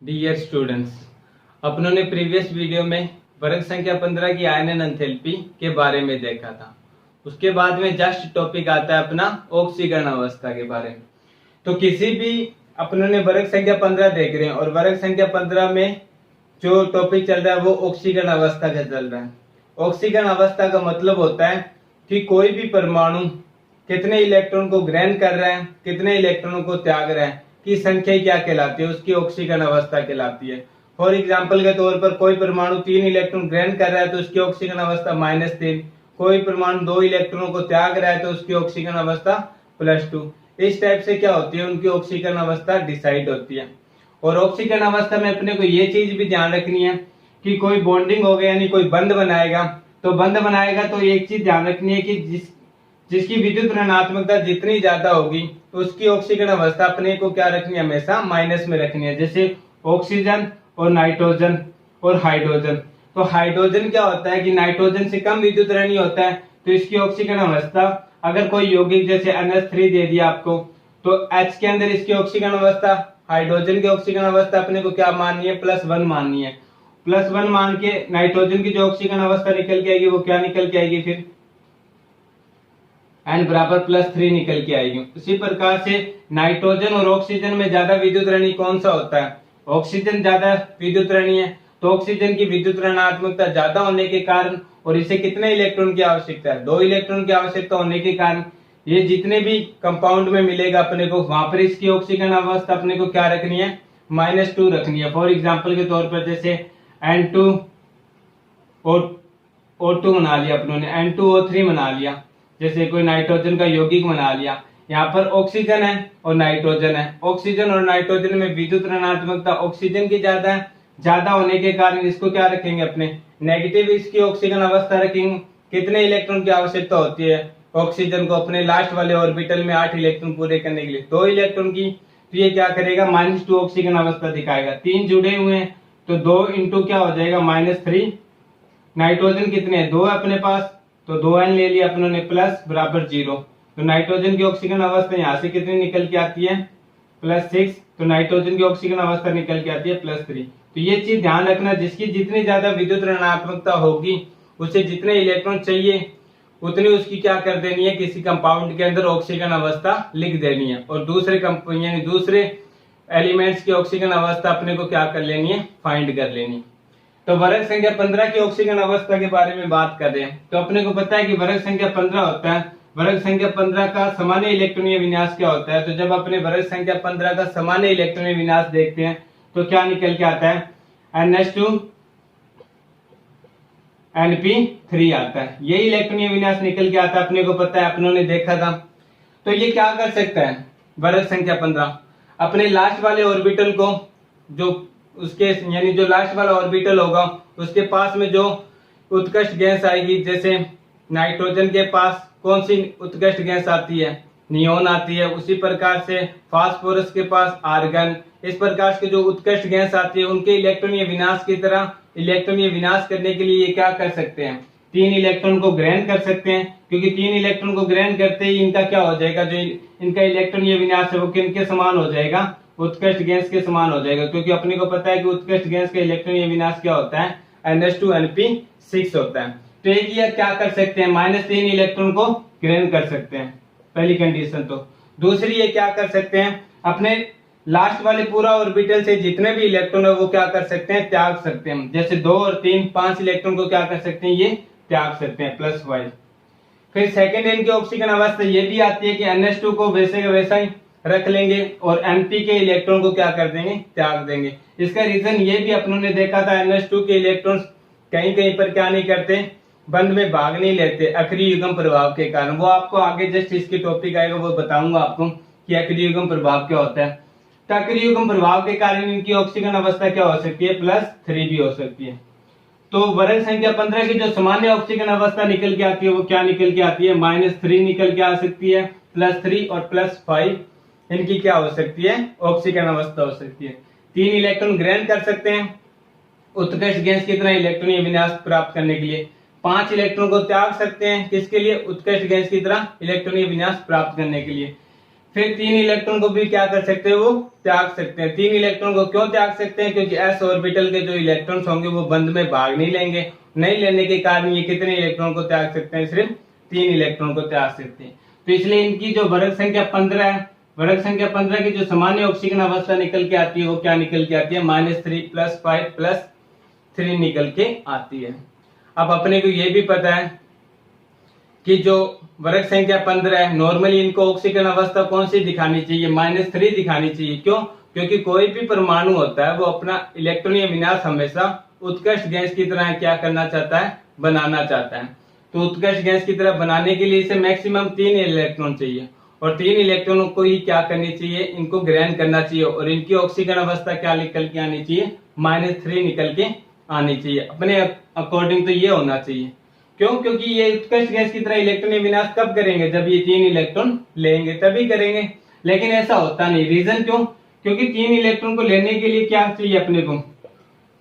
Dear students, अपनों ने previous video में वर्ग संख्या 15 की आयनन एंथैल्पी के बारे में देखा था। उसके बाद में जस्ट टॉपिक आता है अपना ऑक्सीकरण अवस्था के बारे में। तो किसी भी अपनों ने वर्ग संख्या 15 देख रहे हैं और वर्ग संख्या 15 में जो टॉपिक चल रहा है वो ऑक्सीकरण अवस्था का चल रहा है। ऑक्सीकरण अवस्था का मतलब होता है कि कोई भी परमाणु कितने इलेक्ट्रॉन को ग्रहण कर रहा है, कितने इलेक्ट्रॉनों को त्याग रहा है की संख्या क्या कहलाती है, उसकी ऑक्सीकरण अवस्था कहलाती है। फॉर एग्जाम्पल के तौर पर कोई परमाणु 3 इलेक्ट्रॉन ग्रहण कर रहा है तो उसकी ऑक्सीकरण अवस्था -3, कोई परमाणु 2 इलेक्ट्रॉनों को त्याग रहा है तो उसकी ऑक्सीकरण अवस्था +2। इस टाइप से क्या होती है, उनकी ऑक्सीकरण अवस्था डिसाइड होती है। और ऑक्सीकरण अवस्था में अपने को ये चीज भी ध्यान रखनी है कि कोई बॉन्डिंग हो गया यानी कोई बंध बनाएगा, तो बंध बनाएगा तो एक चीज ध्यान रखनी है कि जिसकी विद्युत ऋणात्मकता जितनी ज्यादा होगी उसकी ऑक्सीकरण अवस्था अपने को क्या रखनी है, हमेशा माइनस में रखनी है। जैसे ऑक्सीजन और नाइट्रोजन और हाइड्रोजन। तो हाइड्रोजन क्या होता है कि नाइट्रोजन से कम विद्युत ऋणी होता है, तो इसकी ऑक्सीकरण अवस्था अगर कोई यौगिक जैसे NH3 दे दिया आपको, तो H के अंदर इसकी ऑक्सीकरण अवस्था, हाइड्रोजन की ऑक्सीकरण अवस्था अपने को क्या माननी है, +1 माननी है। +1 मान के नाइट्रोजन की जो ऑक्सीकरण अवस्था निकल के आएगी वो क्या निकल के आएगी, फिर N बराबर +3 निकल के आएगी। उसी प्रकार से नाइट्रोजन और ऑक्सीजन में ज्यादा विद्युत ऋणी कौन सा होता है, ऑक्सीजन ज्यादा विद्युत ऋणी है, तो ऑक्सीजन की विद्युत ऋणात्मकता ज्यादा होने के कारण और इसे कितने इलेक्ट्रॉन की आवश्यकता है, 2 इलेक्ट्रॉन की आवश्यकता होने के कारण ये जितने भी कंपाउंड में मिलेगा अपने को वहां पर इसकी ऑक्सीकरण अवस्था अपने को क्या रखनी है, -2 रखनी है। फॉर एग्जाम्पल के तौर पर जैसे N2 O2 बना लिया अपनों ने, N2O3 बना लिया, जैसे कोई नाइट्रोजन का यौगिक बना लिया। यहाँ पर ऑक्सीजन है और नाइट्रोजन है। ऑक्सीजन और नाइट्रोजन में विद्युत ऋणात्मकता ऑक्सीजन की ज्यादा है, ज्यादा होने के कारण इसको क्या रखेंगे, अपने नेगेटिव इसकी ऑक्सीकरण अवस्था रखेंगे। कितने इलेक्ट्रॉन की आवश्यकता होती है ऑक्सीजन को अपने लास्ट वाले ऑर्बिटल में 8 इलेक्ट्रॉन पूरे करने के लिए, 2 इलेक्ट्रॉन की, तो ये क्या करेगा, -2 ऑक्सीकरण अवस्था दिखाएगा। 3 जुड़े हुए हैं तो 2 इंटू क्या हो जाएगा, -3। नाइट्रोजन कितने हैं, 2 है अपने पास, तो 2N ले लिया अपनों ने, प्लस बराबर 0। तो नाइट्रोजन की ऑक्सीकरण अवस्था यहाँ से कितनी निकल के आती है, +6। तो नाइट्रोजन की ऑक्सीकरण अवस्था निकल के आती है +3। तो ये चीज ध्यान रखना, जिसकी जितनी ज्यादा विद्युत ऋणात्मकता होगी उसे जितने इलेक्ट्रॉन चाहिए उतनी उसकी क्या कर देनी है, किसी कंपाउंड के अंदर ऑक्सीकरण अवस्था लिख देनी है। और दूसरे एलिमेंट्स की ऑक्सीकरण अवस्था अपने को क्या कर लेनी है, फाइंड कर लेनी। तो वर्ग संख्या 15 की ऑक्सीकरण अवस्था के बारे में बात कर रहे हैं। तो अपने को पता है कि वर्ग संख्या 15 होता है, वर्ग संख्या 15 का सामान्य इलेक्ट्रॉनीय विन्यास क्या होता है। तो जब अपने वर्ग संख्या 15 का सामान्य इलेक्ट्रॉनीय विन्यास देखते हैं तो क्या निकल के आता है, NH2 NP3 आता है। यही इलेक्ट्रॉनीय विन्यास निकल के आता है, अपने को पता है, अपनों ने देखा था। तो ये क्या कर सकता है, वर्ग संख्या 15 अपने लास्ट वाले ऑर्बिटल को, जो उसके यानी जो लास्ट वाला ऑर्बिटल होगा उसके पास में जो उत्कृष्ट गैस आएगी, जैसे नाइट्रोजन के पास कौन सी उत्कृष्ट गैस आती है, नियोन आती है। उसी प्रकार से फास्फोरस के पास आर्गन। इस प्रकार के जो उत्कृष्ट गैस आती है उनके इलेक्ट्रॉनीय विनाश की तरह इलेक्ट्रॉनीय विनाश करने के लिए ये क्या कर सकते हैं, 3 इलेक्ट्रॉन को ग्रहण कर सकते हैं। क्योंकि 3 इलेक्ट्रॉन को ग्रहण करते ही इनका क्या हो जाएगा, जो इनका इलेक्ट्रॉनीय विनाश है वो किनके समान हो जाएगा, उत्कृष्ट गैस के समान हो जाएगा। क्योंकि अपने को पता है कि उत्कृष्ट गैस का इलेक्ट्रॉनीय विनाश क्या होता है, NH2NP6 होता है। तो एक ये क्या कर सकते हैं, -3 इलेक्ट्रॉन को ग्रहण कर सकते हैं, पहली कंडीशन। तो दूसरी ये क्या कर सकते हैं, अपने लास्ट वाले पूरा ऑर्बिटल से जितने भी इलेक्ट्रॉन है वो क्या कर सकते हैं, त्याग सकते हैं। जैसे 2 और 3 5 इलेक्ट्रॉन को क्या कर सकते हैं, ये त्याग सकते हैं, +y। फिर सेकेंड इनकी ऑक्सीकरण अवस्था ये भी आती है कि NH2 को वैसे का वैसा ही रख लेंगे और Np के इलेक्ट्रॉन को क्या कर देंगे, त्याग देंगे। इसका रीजन ये भी अपनों ने देखा था, NH2 के इलेक्ट्रॉन्स कहीं कहीं पर क्या नहीं करते, बंध में भाग नहीं लेते, अक्रिय युग्म प्रभाव के कारण। वो आपको आगे जस्ट इसकी टॉपिक आएगा वो बताऊंगा आपको कि अक्रिय युग्म प्रभाव क्या होता है। तो अक्रिय युग्म प्रभाव के कारण इनकी ऑक्सीकरण अवस्था क्या हो सकती है, +3 भी हो सकती है। तो वर्ग संख्या 15 की जो सामान्य ऑक्सीकरण अवस्था निकल के आती है वो क्या निकल के आती है, -3 निकल के आ सकती है, +3 और +5 इनकी क्या हो सकती है, ऑक्सीकरण अवस्था हो सकती है। 3 इलेक्ट्रॉन ग्रहण कर सकते हैं उत्कृष्ट गैस की तरह इलेक्ट्रॉनीय विन्यास प्राप्त करने के लिए, 5 इलेक्ट्रॉन को त्याग सकते हैं, किसके लिए, उत्कृष्ट गैस की तरह इलेक्ट्रॉनीय विन्यास प्राप्त करने के लिए। फिर 3 इलेक्ट्रॉन को भी क्या कर सकते हैं, वो त्याग सकते हैं। 3 इलेक्ट्रॉन को क्यों त्याग सकते हैं, क्योंकि s ऑर्बिटल के जो इलेक्ट्रॉन्स होंगे वो बंध में भाग नहीं लेंगे। नहीं लेने के कारण ये कितने इलेक्ट्रॉन को त्याग सकते हैं, सिर्फ 3 इलेक्ट्रॉन को त्याग सकते हैं। तो इसलिए इनकी जो वर्ग संख्या 15 है, वर्ग संख्या 15 की जो सामान्य ऑक्सीजन अवस्था निकल के आती है वो क्या निकल के आती है, -3 + 5 + 3 निकल के आती है। अब अपने को ये भी पता है कि जो वर्ग संख्या 15 है, नॉर्मली इनको ऑक्सीजन अवस्था कौन सी दिखानी चाहिए, -3 दिखानी चाहिए। क्यों, क्योंकि कोई भी परमाणु होता है वो अपना इलेक्ट्रॉनीय विन्यास हमेशा उत्कृष्ट गैस की तरह क्या करना चाहता है, बनाना चाहता है। तो उत्कृष्ट गैस की तरह बनाने के लिए इसे मैक्सिमम 3 इलेक्ट्रॉन चाहिए, और 3 इलेक्ट्रॉनों को ही क्या करनी चाहिए, इनको ग्रहण करना चाहिए, और इनकी ऑक्सीजन अवस्था क्या निकल के आनी चाहिए, -3 निकल के आनी चाहिए। अपने अकॉर्डिंग तो ये होना चाहिए। क्यों, क्योंकि ये उत्कृष्ट गैस की तरह इलेक्ट्रॉनीय विनाश कब करेंगे, जब ये 3 इलेक्ट्रॉन लेंगे तभी करेंगे। लेकिन ऐसा होता नहीं। रीजन क्यों, क्योंकि 3 इलेक्ट्रॉन को लेने के लिए क्या चाहिए अपने को,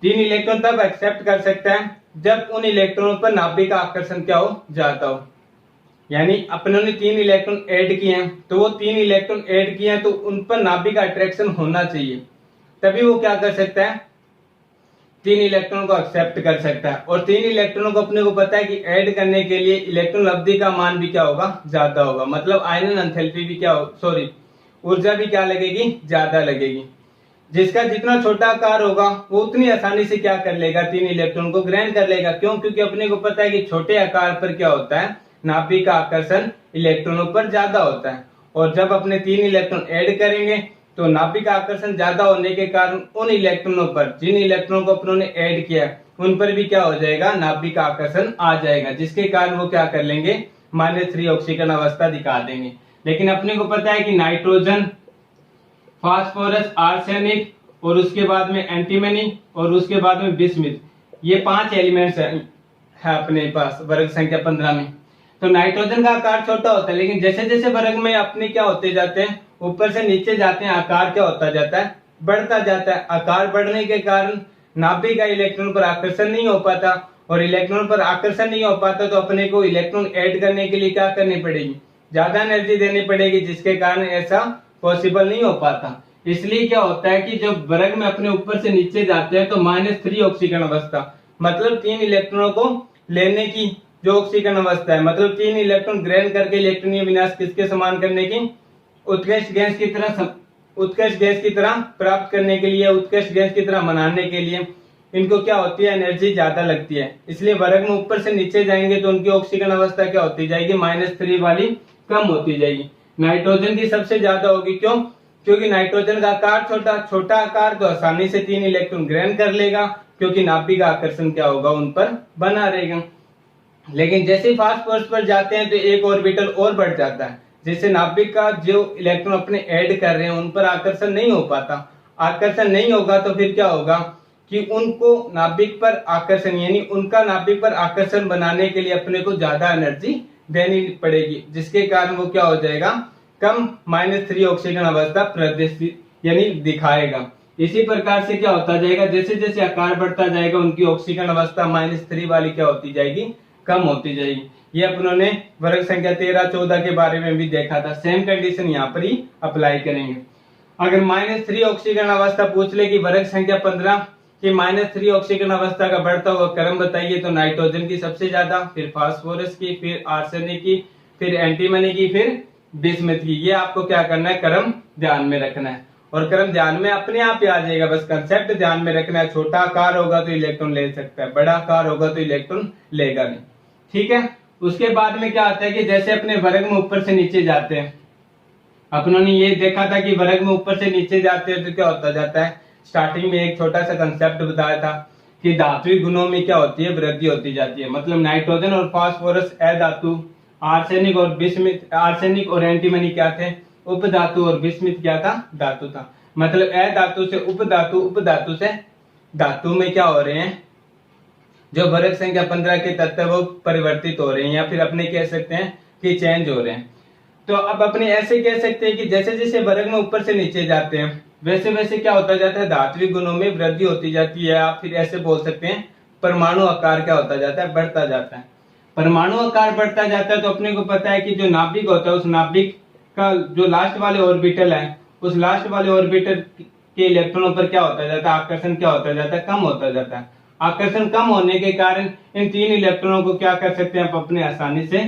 3 इलेक्ट्रॉन तब एक्सेप्ट कर सकता है जब उन इलेक्ट्रॉनों पर नाभिक का आकर्षण क्या हो, जाता हो। यानी अपने ने 3 इलेक्ट्रॉन ऐड किए हैं, तो वो 3 इलेक्ट्रॉन ऐड किए हैं तो उन पर नाभिक का अट्रैक्शन होना चाहिए, तभी वो क्या कर सकता है, 3 इलेक्ट्रॉन को एक्सेप्ट कर सकता है। और 3 इलेक्ट्रॉनों को अपने को पता है कि ऐड करने के लिए इलेक्ट्रॉन लब्धि का मान भी क्या होगा, ज्यादा होगा। मतलब आयनन एंथैल्पी भी क्या हो, ऊर्जा भी क्या लगेगी, ज्यादा लगेगी। जिसका जितना छोटा आकार होगा वो उतनी आसानी से क्या कर लेगा, 3 इलेक्ट्रॉन को ग्रहण कर लेगा। क्यों, क्योंकि अपने को पता है कि छोटे आकार पर क्या होता है, नाभिक का आकर्षण इलेक्ट्रॉनों पर ज्यादा होता है। और जब अपने 3 इलेक्ट्रॉन ऐड करेंगे तो नाभिक का आकर्षण ज्यादा होने के कारण उन इलेक्ट्रॉनों पर, जिन इलेक्ट्रॉनों को अपनों ने ऐड किया उन पर भी क्या हो जाएगा, नाभिक का आकर्षण आ जाएगा, जिसके कारण वो क्या कर लेंगे, -3 ऑक्सीजन अवस्था दिखा देंगे। लेकिन अपने को पता है कि नाइट्रोजन, फास्फोरस, आर्सेनिक और उसके बाद में एंटीमनी और उसके बाद में बिस्मिथ, ये 5 एलिमेंट्स है अपने पास वर्ग संख्या 15 में। तो नाइट्रोजन का आकार छोटा होता है, लेकिन जैसे जैसे वर्ग में अपने क्या होते जाते हैं, ऊपर से नीचे जाते हैं, आकार क्या होता जाता है, बढ़ता जाता है। आकार बढ़ने के कारण नाभिक का इलेक्ट्रॉन पर आकर्षण नहीं हो पाता, और इलेक्ट्रॉन पर आकर्षण नहीं हो पाता तो अपने को इलेक्ट्रॉन ऐड करने के लिए क्या करनी पड़ेगी, ज्यादा एनर्जी देनी पड़ेगी, जिसके कारण ऐसा पॉसिबल नहीं हो पाता। इसलिए क्या होता है कि जब वर्ग में अपने ऊपर से नीचे जाते हैं तो -3 ऑक्सीजन अवस्था, मतलब 3 इलेक्ट्रॉनों को लेने की जो ऑक्सीजन अवस्था है, मतलब 3 इलेक्ट्रॉन ग्रहण करके इलेक्ट्रॉनीय विनाश किसके समान करने की, उत्कृष्ट गैस की तरह प्राप्त करने के लिए, उत्कृष्ट गैस की तरह बनाने के लिए इनको क्या होती है, एनर्जी ज्यादा लगती है। इसलिए वर्ग में ऊपर से नीचे जाएंगे तो उनकी ऑक्सीजन अवस्था क्या होती जाएगी, -3 वाली कम होती जाएगी। नाइट्रोजन की सबसे ज्यादा होगी। क्यों, क्योंकि नाइट्रोजन का आकार छोटा आकार तो आसानी से 3 इलेक्ट्रॉन ग्रहण कर लेगा, क्योंकि नाभिक का आकर्षण क्या होगा, उन पर बना रहेगा। लेकिन जैसे फास्फोरस पर जाते हैं तो एक ऑर्बिटल और बढ़ जाता है, जिससे नाभिक का जो इलेक्ट्रॉन अपने ऐड कर रहे हैं उन पर आकर्षण नहीं हो पाता। आकर्षण नहीं होगा तो फिर क्या होगा कि उनको नाभिक पर आकर्षण, यानी उनका नाभिक पर आकर्षण बनाने के लिए अपने को ज्यादा एनर्जी देनी पड़ेगी, जिसके कारण वो क्या हो जाएगा, कम -3 ऑक्सीजन अवस्था प्रदर्शित यानी दिखाएगा। इसी प्रकार से क्या होता जाएगा, जैसे जैसे आकार बढ़ता जाएगा उनकी ऑक्सीजन अवस्था -3 वाली क्या होती जाएगी, कम होती जाएगी। ये अपनों ने वर्ग संख्या 13, 14 के बारे में भी देखा था। सेम कंडीशन यहाँ पर ही अप्लाई करेंगे। अगर -3 ऑक्सीजन अवस्था पूछ ले कि वर्ग संख्या 15 की -3 ऑक्सीजन अवस्था का बढ़ता हुआ क्रम बताइए, तो नाइट्रोजन की सबसे ज्यादा, फिर फास्फोरस की, फिर आर्सेनिक की, फिर एंटीमनी की, फिर बिस्मिथ की। ये आपको क्या करना है, क्रम ध्यान में रखना है, और क्रम ध्यान में अपने आप ही आ जाएगा। बस कंसेप्ट ध्यान में रखना है। छोटा आकार होगा तो इलेक्ट्रॉन ले सकता है, बड़ा आकार होगा तो इलेक्ट्रॉन लेगा नहीं। ठीक है। उसके बाद में क्या आता है कि जैसे अपने वर्ग में ऊपर से नीचे जाते हैं, अपनों ने ये देखा था कि वर्ग में ऊपर से नीचे जाते हैं तो क्या होता जाता है। स्टार्टिंग में एक छोटा सा कंसेप्ट बताया था कि धात्विक गुणों में क्या होती है, वृद्धि होती जाती है। मतलब नाइट्रोजन और फास्फोरस अधातु, आर्सेनिक और बिस्मिथ, आर्सेनिक और एंटीमनी क्या थे, उपधातु, और बिस्मिथ क्या था, धातु था। मतलब अधातु से उपधातु, उपधातु से धातु में क्या हो रहे हैं, जो वर्ग संख्या 15 के तत्व वो परिवर्तित हो रहे हैं, या फिर अपने कह सकते हैं कि चेंज हो रहे हैं। तो अब अपने ऐसे कह सकते हैं कि जैसे जैसे वर्ग में ऊपर से नीचे जाते हैं वैसे वैसे क्या होता जाता है, धात्विक गुणों में वृद्धि होती जाती है। या फिर ऐसे बोल सकते हैं परमाणु आकार क्या होता जाता है, बढ़ता जाता है। परमाणु आकार बढ़ता जाता है तो अपने को पता है कि जो नाभिक होता है उस नाभिक का जो लास्ट वाले ऑर्बिटल है, उस लास्ट वाले ऑर्बिटल के इलेक्ट्रॉनों पर क्या होता जाता है, आकर्षण क्या होता जाता है, कम होता जाता है। आकर्षण कम होने के कारण इन 3 इलेक्ट्रॉनों को क्या कर सकते हैं आप अपने आसानी से,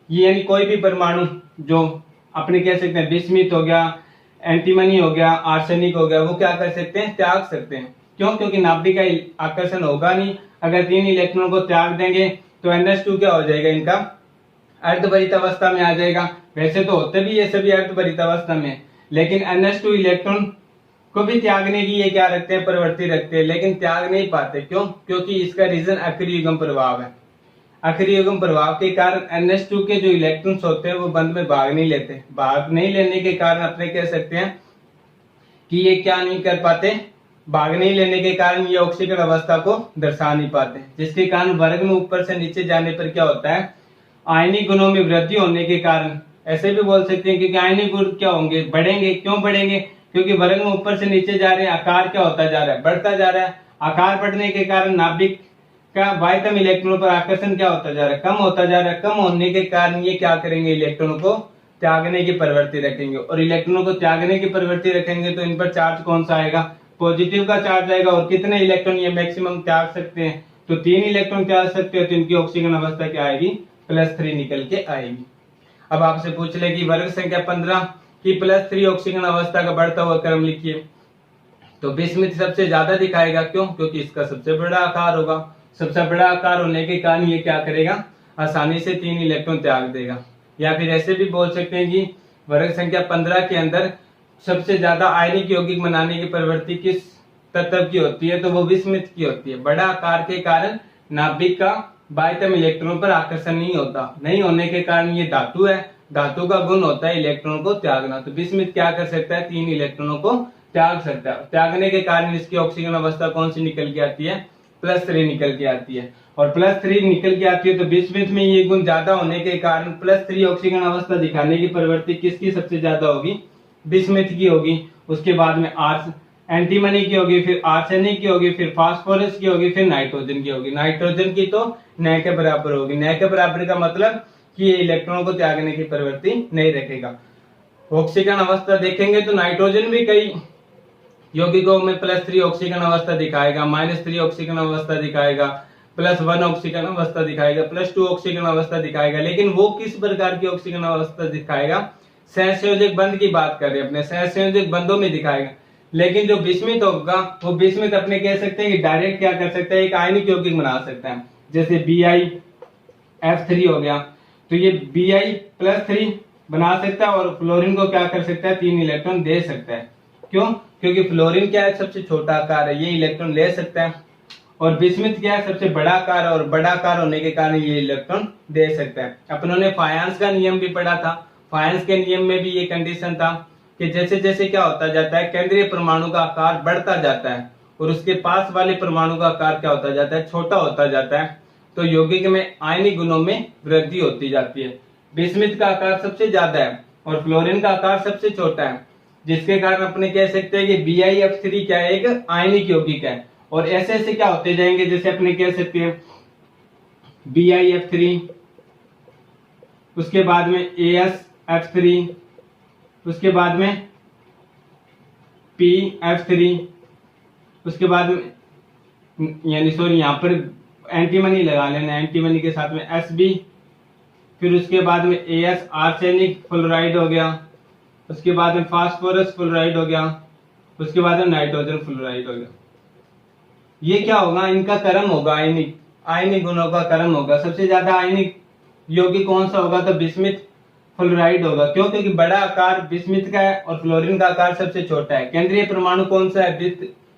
ये यानी कोई भी परमाणु जो अपने कह सकते हैं बिस्मिथ हो गया, एंटीमनी हो गया, आर्सेनिक हो गया, वो क्या कर सकते हैं, त्याग सकते हैं। क्यों? क्योंकि नाभिक का आकर्षण होगा नहीं। अगर 3 इलेक्ट्रॉनों को त्याग देंगे तो NH2 क्या हो जाएगा, इनका अर्धभरित अवस्था में आ जाएगा। वैसे तो होते भी ये सभी अर्धभरित अवस्था में, लेकिन NH2 इलेक्ट्रॉन को भी त्यागने की ये क्या रखते हैं, प्रवृत्ति रखते हैं, लेकिन त्याग नहीं पाते। क्यों? क्योंकि इसका रीजन अक्रिय युग्म प्रभाव है। अक्रिय युग्म प्रभाव के कारण NH2 के जो इलेक्ट्रॉन्स होते हैं वो बंध में भाग नहीं लेते। भाग नहीं लेने के कारण अपने कह सकते हैं कि ये क्या नहीं कर पाते, भाग नहीं लेने के कारण ये ऑक्सीकरण अवस्था को दर्शा नहीं पाते, जिसके कारण वर्ग में ऊपर से नीचे जाने पर क्या होता है, आयनिक गुणों में वृद्धि होने के कारण, ऐसे भी बोल सकते हैं कि आयनिक गुण क्या होंगे, बढ़ेंगे। क्यों बढ़ेंगे? क्योंकि वर्ग में ऊपर से नीचे जा रहे हैं, आकार क्या होता जा रहा है, बढ़ता जा रहा है। आकार बढ़ने के कारण नाभिक का बाह्यतम इलेक्ट्रॉनों पर आकर्षण क्या होता जा रहा है, कम होता जा रहा है। कम होने के कारण ये क्या करेंगे, इलेक्ट्रॉनों को त्यागने की प्रवृत्ति रखेंगे, और इलेक्ट्रॉनों को त्यागने की प्रवृत्ति रखेंगे तो इन पर चार्ज कौन सा आएगा, पॉजिटिव का चार्ज आएगा। और कितने इलेक्ट्रॉन ये मैक्सिमम त्याग सकते हैं, तो 3 इलेक्ट्रॉन त्याग सकते हैं, तो इनकी ऑक्सीकरण अवस्था क्या आएगी, +3 निकल के आएगी। अब आपसे पूछ ले कि वर्ग संख्या 15 की +3 ऑक्सीकरण अवस्था का बढ़ता हुआ क्रम लिखिए, तो बिस्मिथ सबसे ज्यादा दिखाएगा। क्यों? क्योंकि इसका सबसे बड़ा आकार होगा। सबसे बड़ा आकार होने के कारण ये क्या करेगा, आसानी से 3 इलेक्ट्रॉन त्याग देगा। या फिर ऐसे भी बोल सकते हैं कि वर्ग संख्या 15 के अंदर सबसे ज्यादा आयनिक यौगिक बनाने की प्रवृत्ति किस तत्व की होती है, तो वो बिस्मिथ की होती है। बड़ा आकार के कारण नाभिक का बाह्यतम इलेक्ट्रॉन पर आकर्षण नहीं होता, नहीं होने के कारण ये धातु है, धातु का गुण होता है इलेक्ट्रॉन को त्यागना। तो बिस्मिथ क्या कर सकता है, 3 इलेक्ट्रॉनों को त्याग सकता है। त्यागने के कारण इसकी ऑक्सीकरण अवस्था कौन सी निकल के आती है, +3 निकल के आती है। और +3 निकल के आती है तो बिस्मिथ में ये गुण ज्यादा होने के कारण +3 ऑक्सीकरण अवस्था दिखाने की प्रवृत्ति किसकी सबसे ज्यादा होगी, बिस्मिथ की होगी। उसके बाद में एंटीमनी की होगी, फिर आर्सेनिक की होगी, फिर फास्फोरस की होगी, फिर नाइट्रोजन की होगी। नाइट्रोजन की तो न के बराबर होगी। न के बराबर का मतलब कि ये इलेक्ट्रॉनों को त्यागने की प्रवृत्ति नहीं रखेगा। ऑक्सीकरण अवस्था देखेंगे तो नाइट्रोजन भी कई यौगिकों में +3 ऑक्सीकरण अवस्था दिखाएगा, -3 ऑक्सीकरण अवस्था दिखाएगा, +1 ऑक्सीकरण अवस्था दिखाएगा, +2 ऑक्सीकरण अवस्था दिखाएगा। लेकिन वो किस प्रकार की ऑक्सीकरण अवस्था दिखाएगा, सहसंयोजक बंध की बात कर रहे हैं, अपने सहसंयोजक बंधों में दिखाएगा। लेकिन जो बिस्मिथ होगा वो बिस्मिथ अपने कह सकते हैं कि डायरेक्ट क्या कर सकता है, एक आयनिक यौगिक बना सकता है। जैसे BiF3 हो गया, तो ये Bi+3 बना सकता है और फ्लोरीन को क्या कर सकता है, 3 इलेक्ट्रॉन दे सकता है। क्यों? क्योंकि फ्लोरीन क्या है, सबसे छोटा आकार है, ये इलेक्ट्रॉन ले सकता है। और बिस्मिथ क्या है, सबसे बड़ा आकार है, और बड़ा आकार होने के कारण ये इलेक्ट्रॉन दे सकता है। अपन ने फायंस का नियम भी पढ़ा था। फायंस के नियम में भी ये कंडीशन था कि जैसे जैसे क्या होता जाता है, केंद्रीय परमाणु का आकार बढ़ता जाता है और उसके पास वाले परमाणु का आकार क्या होता जाता है, छोटा होता जाता है, तो यौगिक में आयनिक गुणों में वृद्धि होती जाती है। बिस्मिथ का आकार सबसे ज्यादा है और फ्लोरीन का आकार सबसे छोटा है, जिसके कारण अपने कह सकते हैं कि BiF3 क्या है, एक आयनिक यौगिक है। और ऐसे ऐसे क्या होते जाएंगे, जैसे अपने कह सकते हैं BiF3, उसके बाद में AsF3, उसके बाद में PF3, उसके बाद में यानी सॉरी यहाँ पर एंटीमनी लगा लेना, एंटीमनी के साथ में Sb, फिर उसके बाद में As आर्सेनिक फ्लोराइड हो गया, उसके बाद में फास्फोरस फ्लोराइड हो गया, उसके बाद में नाइट्रोजन फ्लोराइड हो गया। ये क्या होगा, इनका क्रम होगा, आयनिक गुणों का क्रम होगा। सबसे ज्यादा आयनिक यौगिक कौन सा होगा, तो बिस्मिथ फ्लोराइड होगा। क्यों? क्योंकि बड़ा आकार बिस्मिथ का है और फ्लोरीन का आकार सबसे छोटा है। केंद्रीय परमाणु कौन सा है,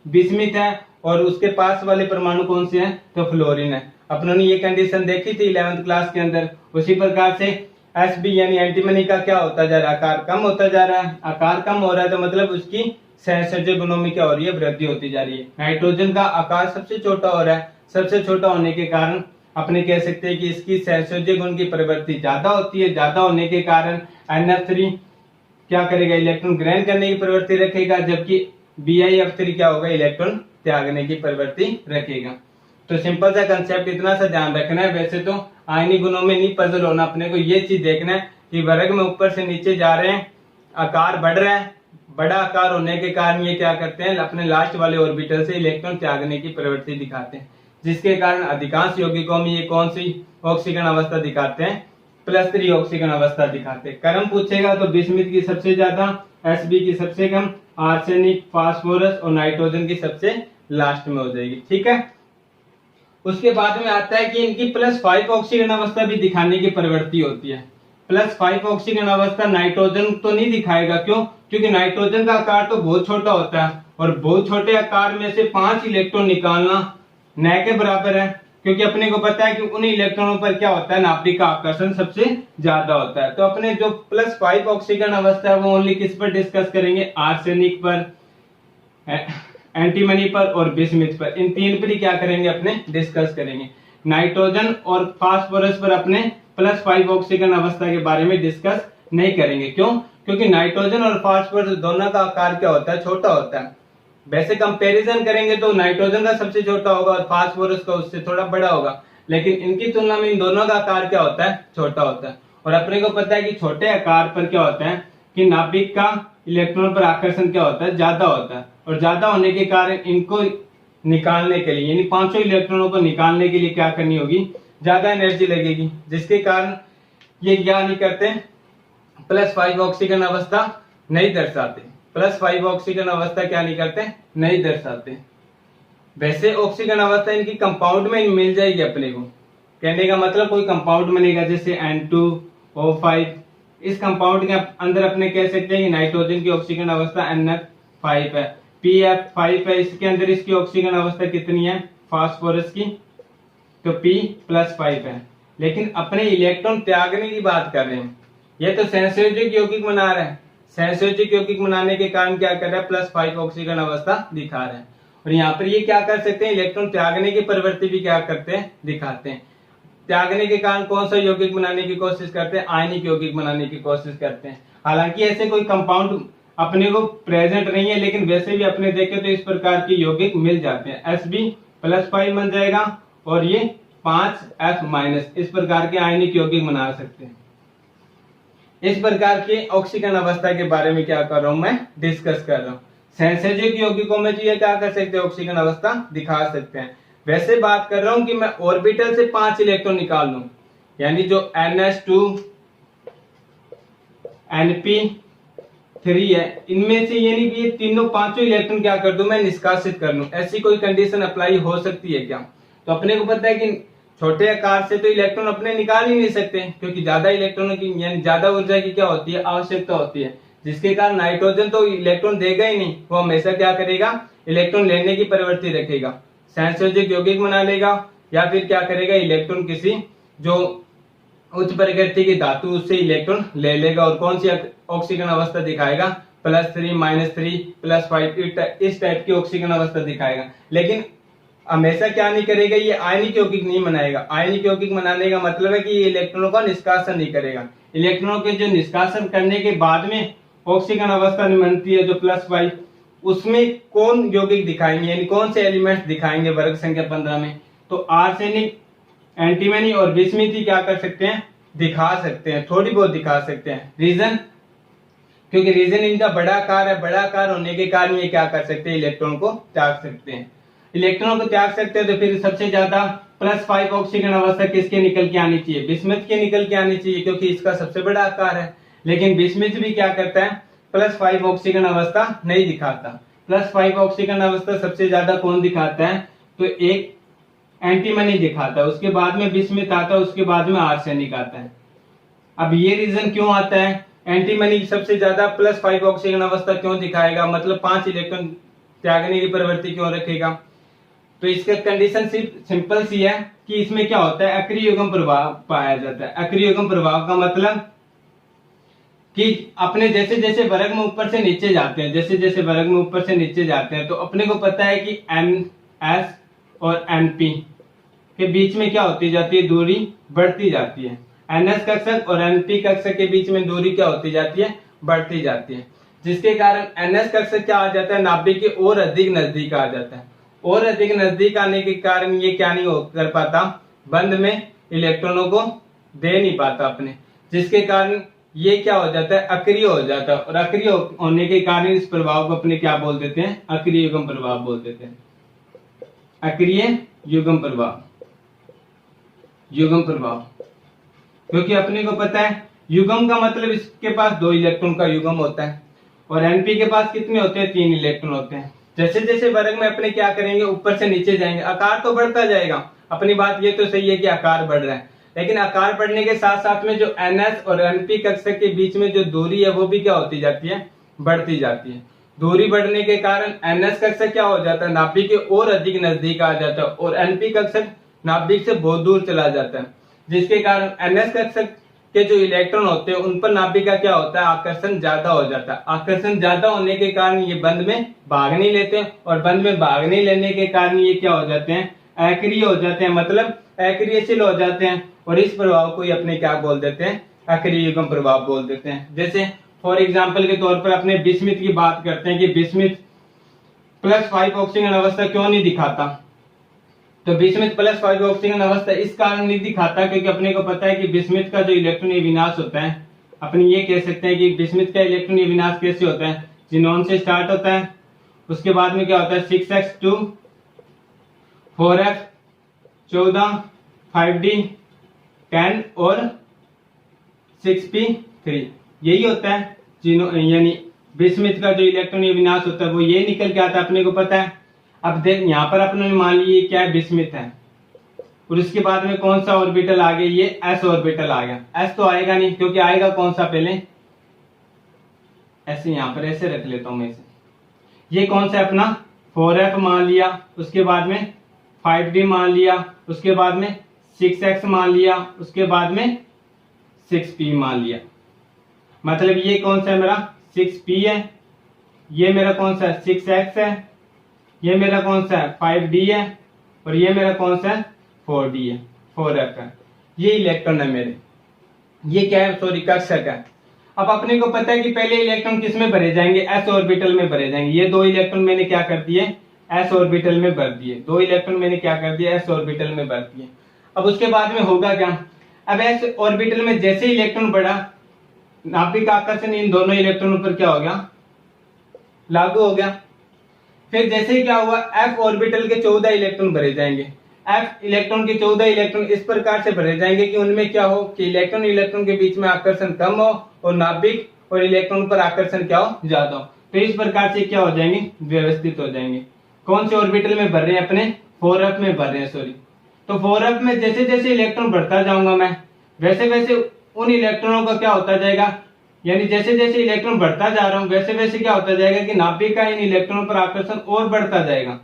बिस्मिथ है, और उसके पास वाले परमाणु कौन से हैं, तो फ्लोरीन है। अपनों ने ये कंडीशन देखी थी 11th क्लास के अंदर। उसी प्रकार से Sb यानी एंटीमनी का क्या होता जा रहा है, आकार कम होता जा रहा है। आकार कम हो रहा है तो मतलब उसकी सहसंयोजक गुणों में क्या हो रही है, वृद्धि होती जा रही है। नाइट्रोजन का आकार सबसे छोटा हो रहा है, सबसे छोटा होने के कारण अपने कह सकते हैं कि इसकी सहसंयोजक गुण की प्रवृत्ति ज्यादा होती है। ज्यादा होने के कारण NF3 क्या करेगा, इलेक्ट्रॉन ग्रहण करने की प्रवृत्ति रखेगा, जबकि BiF3 क्या होगा, इलेक्ट्रॉन त्यागने की प्रवृत्ति रखेगा। तो सिंपल सा कंसेप्ट इतना सा ध्यान रखना है। वैसे तो आयनिक गुणों में नहीं पजल होना, अपने को ये चीज देखना है कि वर्ग में ऊपर से नीचे जा रहे हैं, आकार बढ़ रहा है, बड़ा आकार होने के कारण ये क्या करते हैं, अपने लास्ट वाले ऑर्बिटल से इलेक्ट्रॉन त्यागने की प्रवृत्ति दिखाते हैं, जिसके कारण अधिकांश यौगिकों में ये कौन सी ऑक्सीकरण अवस्था दिखाते हैं, +3 ऑक्सीकरण अवस्था दिखाते हैं। क्रम पूछेगा तो बिस्मिथ की सबसे ज्यादा, Sb की सबसे कम, आर्सेनिक, फास्फोरस और नाइट्रोजन की सबसे लास्ट में हो जाएगी। ठीक है, उसके बाद में आता है कि इनकी +5 ऑक्सीकरण अवस्था भी दिखाने की प्रवृत्ति होती है। +5 ऑक्सीकन अवस्था नाइट्रोजन तो नहीं दिखाएगा, क्यों? क्योंकि नाइट्रोजन का आकार तो बहुत छोटा होता है और बहुत छोटे आकार में से 5 इलेक्ट्रॉन निकालना न के बराबर है, क्योंकि अपने को पता है कि उन इलेक्ट्रॉनों पर क्या होता है, नाभिक का आकर्षण सबसे ज्यादा होता है। तो अपने जो +5 ऑक्सीकरण अवस्था है वो ओनली किस पर डिस्कस करेंगे, आर्सेनिक पर, एंटीमनी पर और बिस्मिथ पर। इन 3 पर ही क्या करेंगे, अपने डिस्कस करेंगे। नाइट्रोजन और फास्फोरस पर अपने +5 ऑक्सीकरण अवस्था के बारे में डिस्कस नहीं करेंगे। क्यों? क्योंकि नाइट्रोजन और फास्फोरस दोनों का आकार क्या होता है, छोटा होता है। वैसे कंपैरिजन करेंगे तो नाइट्रोजन का सबसे छोटा होगा और फास्फोरस का उससे थोड़ा बड़ा होगा, लेकिन इनकी तुलना में इन दोनों का आकार क्या होता है, छोटा होता है। और अपने को पता है कि छोटे आकार पर क्या होता है कि नाभिक का इलेक्ट्रॉन पर आकर्षण क्या होता है, ज्यादा होता है, और ज्यादा होने के कारण इनको निकालने के लिए, यानी 500 इलेक्ट्रॉनों को निकालने के लिए क्या करनी होगी, ज्यादा एनर्जी लगेगी, जिसके कारण ये क्या नहीं करते, +5 ऑक्सीकरण अवस्था नहीं दर्शाते। +5 ऑक्सीकरण अवस्था क्या नहीं करते, नहीं दर्शाते। वैसे ऑक्सीकरण अवस्था इनकी कंपाउंड में मिल जाएगी अपने को, कहने का मतलब कोई कंपाउंड बनेगा जैसे N2O5, इस कंपाउंड के अंदर अपने कह सकते हैं कि नाइट्रोजन की ऑक्सीकरण अवस्था NF5 है, PF5 है, इसके अंदर इसकी ऑक्सीकरण अवस्था कितनी है, फास्फोरस की, तो P+5 है। लेकिन अपने इलेक्ट्रॉन त्यागने की बात कर रहे हैं, ये तो संयोजक यौगिक बना रहा है, संयोजक यौगिक बनाने के कारण क्या कर रहा है, +5 ऑक्सीकरण अवस्था दिखा रहा है। और यहाँ पर ये क्या कर सकते हैं, इलेक्ट्रॉन त्यागने की प्रवृत्ति भी क्या करते हैं, दिखाते हैं। त्यागने के कारण कौन सा यौगिक बनाने की कोशिश करते हैं, आयनिक यौगिक बनाने की कोशिश करते हैं। हालांकि ऐसे कोई कंपाउंड अपने को प्रेजेंट नहीं है, लेकिन वैसे भी अपने देखें तो इस प्रकार के यौगिक मिल जाते हैं। Sb+5 बन जाएगा और ये 5F- इस प्रकार के आयनिक यौगिक बना सकते हैं। इस प्रकार के ऑक्सीकरण अवस्था के बारे में क्या कर रहा हूं, मैं डिस्कस कर रहा हूं। संयोजक यौगिकों में तो ये क्या कर सकते हैं, ऑक्सीकरण अवस्था दिखा सकते हैं। वैसे बात कर रहा हूं कि मैं ऑर्बिटल से 5 इलेक्ट्रॉन निकाल लूं, यानी जो NH2 NP3 है, इनमें से यानी कि ये तीनों 5 इलेक्ट्रॉन क्या कर दूं, मैं निष्कासित कर लूं। ऐसी कोई कंडीशन अप्लाई हो सकती है क्या? तो अपने को पता है कि छोटे आकार से तो इलेक्ट्रॉन अपने निकाल ही नहीं सकते, क्योंकि ज्यादा इलेक्ट्रॉनों की यानी ज्यादा ऊर्जा की क्या होती है, आवश्यकता होती है, जिसके कारण नाइट्रोजन तो इलेक्ट्रॉन देगा ही नहीं, वो हमेशा क्या करेगा, इलेक्ट्रॉन लेने की प्रवृत्ति रखेगा, संयोजक यौगिक बना लेगा, या फिर क्या करेगा, इलेक्ट्रॉन किसी जो उच्च प्रकृति की धातु उससे इलेक्ट्रॉन ले लेगा और कौन सी ऑक्सीकरण अवस्था दिखाएगा, +3, -3, +5, इस टाइप की ऑक्सीकरण अवस्था दिखाएगा। लेकिन हमेशा क्या नहीं करेगा, ये आयनिक यौगिक नहीं बनाएगा। आयनिक यौगिक बनाने का मतलब है कि ये इलेक्ट्रॉनों का निष्कासन नहीं करेगा। इलेक्ट्रॉनों के जो निष्कासन करने के बाद में ऑक्सीकरण अवस्था बनती है जो +5, उसमें कौन यौगिक दिखाएंगे, यानी कौन से एलिमेंट्स दिखाएंगे वर्ग संख्या 15 में, तो आर्सेनिक, एंटीमनी और बिस्मिथ ही क्या कर सकते हैं, दिखा सकते हैं, थोड़ी बहुत दिखा सकते हैं। रीजन, क्योंकि रीजन इनका बड़ा आकार है, बड़ा आकार होने के कारण ये क्या कर सकते हैं, इलेक्ट्रॉन को त्याग सकते हैं। इलेक्ट्रॉन को त्याग सकते हैं तो फिर सबसे ज्यादा +5 ऑक्सीकरण अवस्था किसके निकल के आनी चाहिए, बिस्मिथ के निकल के आनी चाहिए, क्योंकि इसका सबसे बड़ा आकार है। लेकिन बिस्मिथ भी क्या करता है, +5 ऑक्सीकरण अवस्था नहीं दिखाता। +5 ऑक्सीकरण अवस्था सबसे ज्यादा कौन दिखाता है, तो एक एंटीमनी दिखाता है, उसके बाद में बिस्मिथ आता है, उसके बाद में आर्सेनिक आता है। अब ये रीजन क्यों आता है, एंटीमनी सबसे ज्यादा +5 ऑक्सीकरण अवस्था क्यों दिखाएगा, मतलब 5 इलेक्ट्रॉन त्यागने की प्रवृत्ति क्यों रखेगा, तो इसका कंडीशन सिर्फ सिंपल सी है कि इसमें क्या होता है, अक्रिय युग्म प्रभाव पाया जाता है। अक्रिय युग्म प्रभाव का मतलब कि अपने जैसे जैसे वर्ग में ऊपर से नीचे जाते हैं, जैसे जैसे वर्ग में ऊपर से नीचे जाते हैं, तो अपने को पता है कि NS और NP के बीच में क्या होती जाती है, दूरी बढ़ती जाती है। NS कक्षक और NP कक्षक के बीच में दूरी क्या होती जाती है, बढ़ती जाती है, जिसके कारण NS कक्षक क्या आ जाता है, नाभिक के और अधिक नजदीक आ जाता है। और अधिक नजदीक आने के कारण ये क्या नहीं कर पाता, बंध में इलेक्ट्रॉनों को दे नहीं पाता अपने, जिसके कारण ये क्या हो जाता है, अक्रिय हो जाता है, और अक्रिय होने के कारण इस प्रभाव को अपने क्या बोल देते हैं, अक्रिय युग्म प्रभाव बोल देते हैं। अक्रिय युग्म प्रभाव, युग्म प्रभाव, क्योंकि अपने को पता है युग्म का मतलब इसके पास 2 इलेक्ट्रॉन का युग्म होता है, और एनपी के पास कितने होते हैं, 3 इलेक्ट्रॉन होते हैं। जैसे जैसे वर्ग में अपने क्या करेंगे, ऊपर से नीचे जाएंगे, आकार तो बढ़ता जाएगा। अपनी बात ये तो सही है कि आकार बढ़ रहा है, लेकिन आकार बढ़ने के साथ साथ में जो एनएस और एनपी कक्षक के बीच में जो दूरी है वो भी क्या होती जाती है, बढ़ती जाती है। दूरी बढ़ने के कारण एनएस कक्षक क्या हो जाता है, नाभिक के और अधिक नजदीक आ जाता है, और एनपी कक्षक नाभिक से बहुत दूर चला जाता है, जिसके कारण एनएस कक्षक के जो इलेक्ट्रॉन होते हैं उन पर नाभिक का क्या होता है, आकर्षण ज्यादा हो जाता है। आकर्षण ज्यादा होने के कारण ये बंध में भाग नहीं लेते, और बंध में भाग नहीं लेने के कारण ये क्या हो जाते हैं, अक्रिय हो जाते हैं, मतलब अक्रियशील हो जाते हैं, और इस प्रभाव को अपने क्या बोल देते हैं, अक्रिय युग्म प्रभाव बोल देते हैं। जैसे फॉर एग्जाम्पल के तौर पर अपने बिस्मिथ की बात करते हैं कि बिस्मिथ +5 ऑक्सीजन अवस्था क्यों नहीं दिखाता, तो बिस्मिथ +5 ऑक्सीजन अवस्था इस कारण नहीं दिखाता क्योंकि अपने को पता है कि बिस्मिथ का जो इलेक्ट्रॉन विनाश होता है, अपने ये कह सकते हैं कि बिस्मिथ का इलेक्ट्रॉन विनाश कैसे होता है, जिनोन से स्टार्ट होता है, उसके बाद में क्या होता है 6s2 4f 14 5d 10 और 6p3, यही होता है यानी बिस्मिथ का जो इलेक्ट्रॉन विनाश होता है वो ये निकल के आता है, अपने को पता है। अब देख यहाँ पर अपने मान लिए क्या है, बिस्मिथ है, और उसके बाद में कौन सा ऑर्बिटल आ गया, ये s ऑर्बिटल आ गया। s तो आएगा नहीं, क्योंकि आएगा कौन सा, पहले ऐसे यहाँ पर ऐसे रख लेता हूं मैं इसे, ये कौन सा अपना 4f मान लिया, उसके बाद में 5d मान लिया, उसके बाद में 6x मान लिया, उसके बाद में 6p मान लिया। मतलब ये कौन सा है मेरा 6p है, ये मेरा कौन सा है 6x है, ये मेरा कौन सा है 5d है, और ये मेरा कौन सा है 4d है, 4f है। ये इलेक्ट्रॉन है मेरे, ये क्या है, सॉरी कक्षक है। अब अपने को पता है कि पहले इलेक्ट्रॉन किस में भरे जाएंगे, s ऑर्बिटल में भरे जाएंगे। ये 2 इलेक्ट्रॉन मैंने क्या कर दिए, s ऑर्बिटल में भर दिए, 2 इलेक्ट्रॉन मैंने क्या कर दिया, s ऑर्बिटल में भर दिए। अब उसके बाद में होगा क्या, अब s ऑर्बिटल में जैसे इलेक्ट्रॉन बढ़ा, नाभिक आकर्षण इन दोनों इलेक्ट्रॉनों पर क्या हो गया, लागू हो गया। फिर जैसे ही क्या हुआ, f ऑर्बिटल के 14 इलेक्ट्रॉन भरे जाएंगे। f इलेक्ट्रॉन के 14 इलेक्ट्रॉन इस प्रकार से भरे जाएंगे कि उनमें क्या हो कि इलेक्ट्रॉन इलेक्ट्रॉन के बीच में आकर्षण कम हो, और नाभिक और इलेक्ट्रॉन पर आकर्षण क्या हो, ज्यादा हो। तो इस प्रकार से क्या हो जाएंगे, व्यवस्थित हो जाएंगे। कौन से ऑर्बिटल में भर रहे हैं, अपने 4f में भर रहे हैं, सॉरी। तो 4f में जैसे जैसे इलेक्ट्रॉन बढ़ता जाऊंगा मैं, वैसे वैसे उन इलेक्ट्रॉनों का क्या होता जाएगा, यानी जैसे जैसे इलेक्ट्रॉन बढ़ता जा रहा हूं वैसे वैसे क्या होता जाएगा कि नाभिक का इन इलेक्ट्रॉनों पर आकर्षण और बढ़ता जाएगा,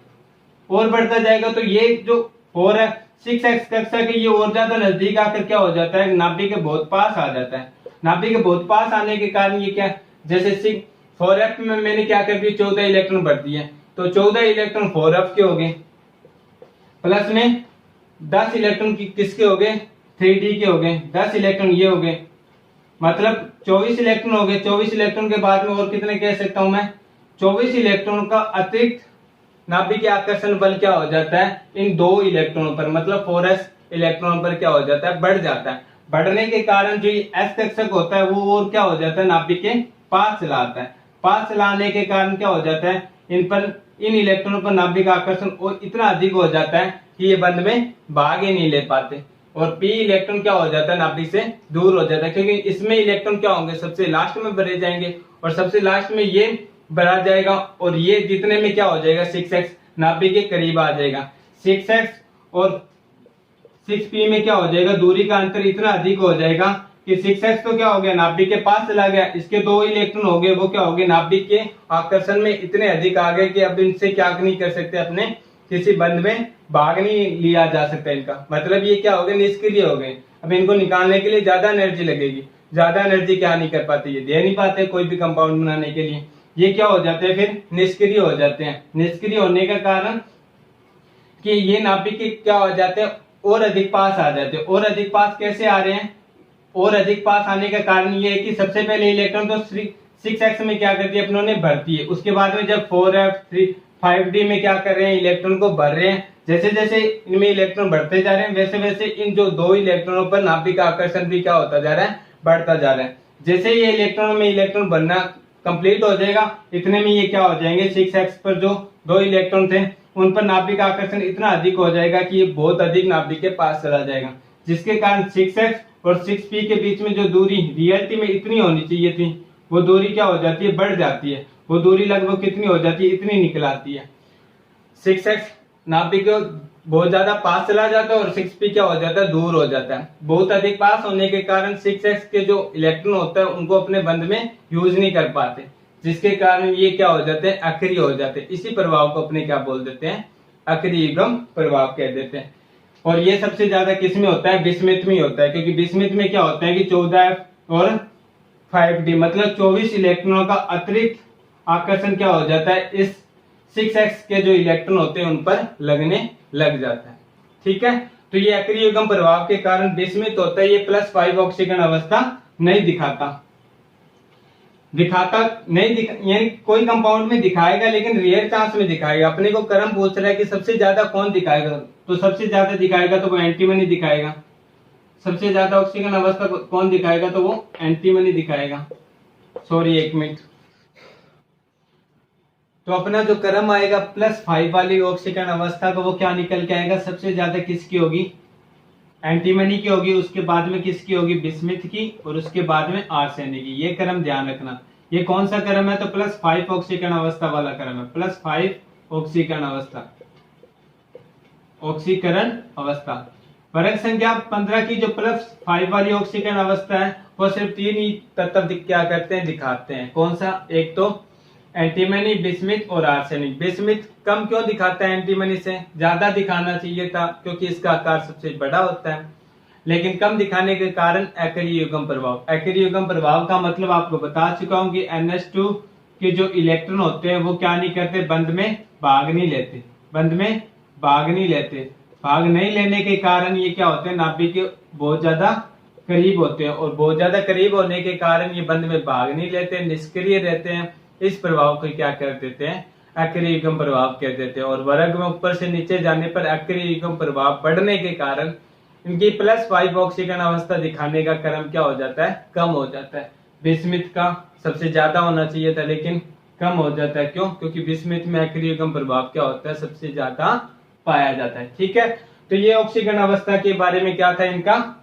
और बढ़ता जाएगा। तो ये जो 4f 6x कक्षा के ये और ज्यादा नजदीक आकर क्या हो जाता है, नाभिक के बहुत पास आ जाता है। नाभिक के बहुत पास आने के कारण ये क्या, जैसे 4f में मैंने क्या कर दिया, 14 इलेक्ट्रॉन भर दिए, तो 14 इलेक्ट्रॉन 4f के हो गए, प्लस में 10 इलेक्ट्रॉन किसके हो गए, 3d के हो गए, 10 इलेक्ट्रॉन ये हो गए, मतलब 24 इलेक्ट्रॉन हो गए। 24 इलेक्ट्रॉन के बाद में और कितने कह सकता हूं मैं, 24 इलेक्ट्रॉन का अतिरिक्त नाभिक के आकर्षण बल क्या हो जाता है इन 2 इलेक्ट्रॉनों पर, मतलब 4s इलेक्ट्रॉन पर क्या हो जाता है, बढ़ जाता है। बढ़ने के कारण जो s कक्षक होता है वो और क्या हो जाता है, नाभिक के पास चला आता है। पास चलाने के कारण क्या हो जाता है, इन इलेक्ट्रॉनों पर नाभिक आकर्षण और इतना अधिक हो जाता है कि ये बंध में भाग ही नहीं ले पाते, और p इलेक्ट्रॉन क्या हो जाता है, नाभिक से दूर हो जाता है, क्योंकि इसमें इलेक्ट्रॉन क्या होंगे, सबसे लास्ट में भरे जाएंगे, और सबसे लास्ट में ये भरा जाएगा, और ये जितने में क्या हो जाएगा 6x नाभिक के करीब आ जाएगा। 6x और 6p में क्या हो जाएगा, दूरी का अंतर इतना अधिक हो जाएगा कि 6x तो क्या हो गया, नाभिक के पास चला गया, इसके 2 इलेक्ट्रॉन हो गए, वो क्या हो गए, नाभिक के आकर्षण में इतने अधिक आ गए कि अब इनसे क्या नहीं कर सकते, अपने किसी बंध में भाग नहीं लिया जा सकता इनका, मतलब ये क्या हो गए, निष्क्रिय हो गए। अब इनको निकालने के लिए ज्यादा एनर्जी लगेगी, ज्यादा एनर्जी क्या नहीं कर पाते, ये दे नहीं पाते कोई भी कंपाउंड बनाने के लिए, ये क्या हो जाते हैं, फिर निष्क्रिय हो जाते हैं। निष्क्रिय होने का कारण कि ये नाभिक के क्या हो जाते हैं, और अधिक पास आ जाते हैं। और अधिक पास कैसे आ रहे हैं, और अधिक पास आने का कारण ये है कि सबसे पहले इलेक्ट्रॉन तो 6x में क्या करती है, अपनों ने भरती है, उसके बाद में जब 4f 5d में क्या कर रहे हैं, इलेक्ट्रॉन को भर रहे हैं। जैसे जैसे इनमें इलेक्ट्रॉन बढ़ते जा रहे हैं वैसे वैसे इन जो 2 इलेक्ट्रॉनों पर नाभिक का आकर्षण भी क्या होता जा रहा है, बढ़ता जा रहा है। जैसे ये इलेक्ट्रॉन में इलेक्ट्रॉन बनना कंप्लीट हो जाएगा, इतने में ये क्या हो जाएंगे, 6s पर जो 2 इलेक्ट्रॉन थे उन पर नाभिक आकर्षण इतना अधिक हो जाएगा कि ये बहुत अधिक नाभिक के पास चला जाएगा, जिसके कारण 6s और 6p के बीच में जो दूरी रियलिटी में इतनी होनी चाहिए थी वो दूरी क्या हो जाती है, बढ़ जाती है। वो दूरी लगभग कितनी हो जाती है, इतनी निकल आती है। 6s नाभिक बहुत ज्यादा पास चला जाता है और 6p क्या हो जाता है, दूर हो जाता है। बहुत अधिक पास होने के कारण 6s के जो इलेक्ट्रॉन होता है उनको अपने बंध में यूज नहीं कर पाते, जिसके कारण ये क्या हो जाते हैं, अक्रिय हो जाते हैं। इसी प्रभाव को अपने क्या बोल देते हैं, अक्रिय युग्म प्रभाव कह देते हैं। और ये सबसे ज्यादा किस में होता है, बिस्मिथ में होता है, क्योंकि बिस्मिथ में क्या होता है कि 14f और 5d मतलब 24 इलेक्ट्रॉनों का अतिरिक्त आकर्षण क्या हो जाता है, इस 6s के जो इलेक्ट्रॉन होते हैं उन पर लगने लग जाता है। ठीक है, तो ये अक्रिय युग्म प्रभाव के कारण बिस्मिथ होता है। ये +5 ऑक्सीकरण अवस्था नहीं दिखाता नहीं यानी कोई कंपाउंड में दिखाएगा लेकिन रेयर चांस में दिखाएगा। अपने को क्रम पूछ रहा है कि सबसे ज्यादा कौन दिखाएगा, तो सबसे ज्यादा दिखाएगा तो वो एंटीमनी दिखाएगा। सबसे ज्यादा ऑक्सीकरण अवस्था कौन दिखाएगा, तो वो एंटीमनी दिखाएगा। Sorry, 1 minute. तो अपना जो क्रम आएगा +5 वाली ऑक्सीकरण अवस्था का वो क्या निकल के आएगा, सबसे ज्यादा किसकी होगी, एंटीमनी की होगी, उसके बाद में किसकी होगी, बिस्मिथ की, और उसके बाद में आर्सेनिक की। ये क्रम ध्यान रखना। ये कौन सा क्रम है, तो +5 ऑक्सीकरण अवस्था वाला क्रम है। +5 ऑक्सीकरण अवस्था। वर्ग संख्या 15 की जो +5 वाली ऑक्सीकरण अवस्था है वो सिर्फ 3 ही तत्व क्या करते हैं, दिखाते हैं। कौन सा, एक तो एंटीमनी, बिस्मिथ और आर्सेनिक। बिस्मिथ कम क्यों दिखाता है एंटीमनी से, ज्यादा दिखाना चाहिए था क्योंकि इसका आकार सबसे बड़ा होता है, लेकिन कम दिखाने के कारण अक्रिय युग्म प्रभाव। अक्रिय युग्म प्रभाव का मतलब आपको बता चुका हूं कि NH2 के जो इलेक्ट्रॉन होते हैं वो क्या नहीं करते, बंध में भाग नहीं लेते। भाग नहीं लेने के कारण ये क्या होते हैं, नाभिक के बहुत ज्यादा करीब होते हैं, और बहुत ज्यादा करीब होने के कारण ये बंध में भाग नहीं लेते, निष्क्रिय रहते हैं। इस प्रभाव को क्या कर देते हैं, अक्रिय युग्म प्रभाव कह देते हैं। और वर्ग में ऊपर से नीचे जाने पर अक्रिय युग्म प्रभाव बढ़ने के कारण इनकी +5 ऑक्सीकरण अवस्था दिखाने का क्रम क्या हो जाता है, कम हो जाता है। बिस्मिथ का सबसे ज्यादा होना चाहिए था लेकिन कम हो जाता है। क्यों, क्योंकि बिस्मिथ में अक्रिय युग्म प्रभाव क्या होता है, सबसे ज्यादा पाया जाता है। ठीक है, तो ये ऑक्सीकरण अवस्था के बारे में क्या था, इनका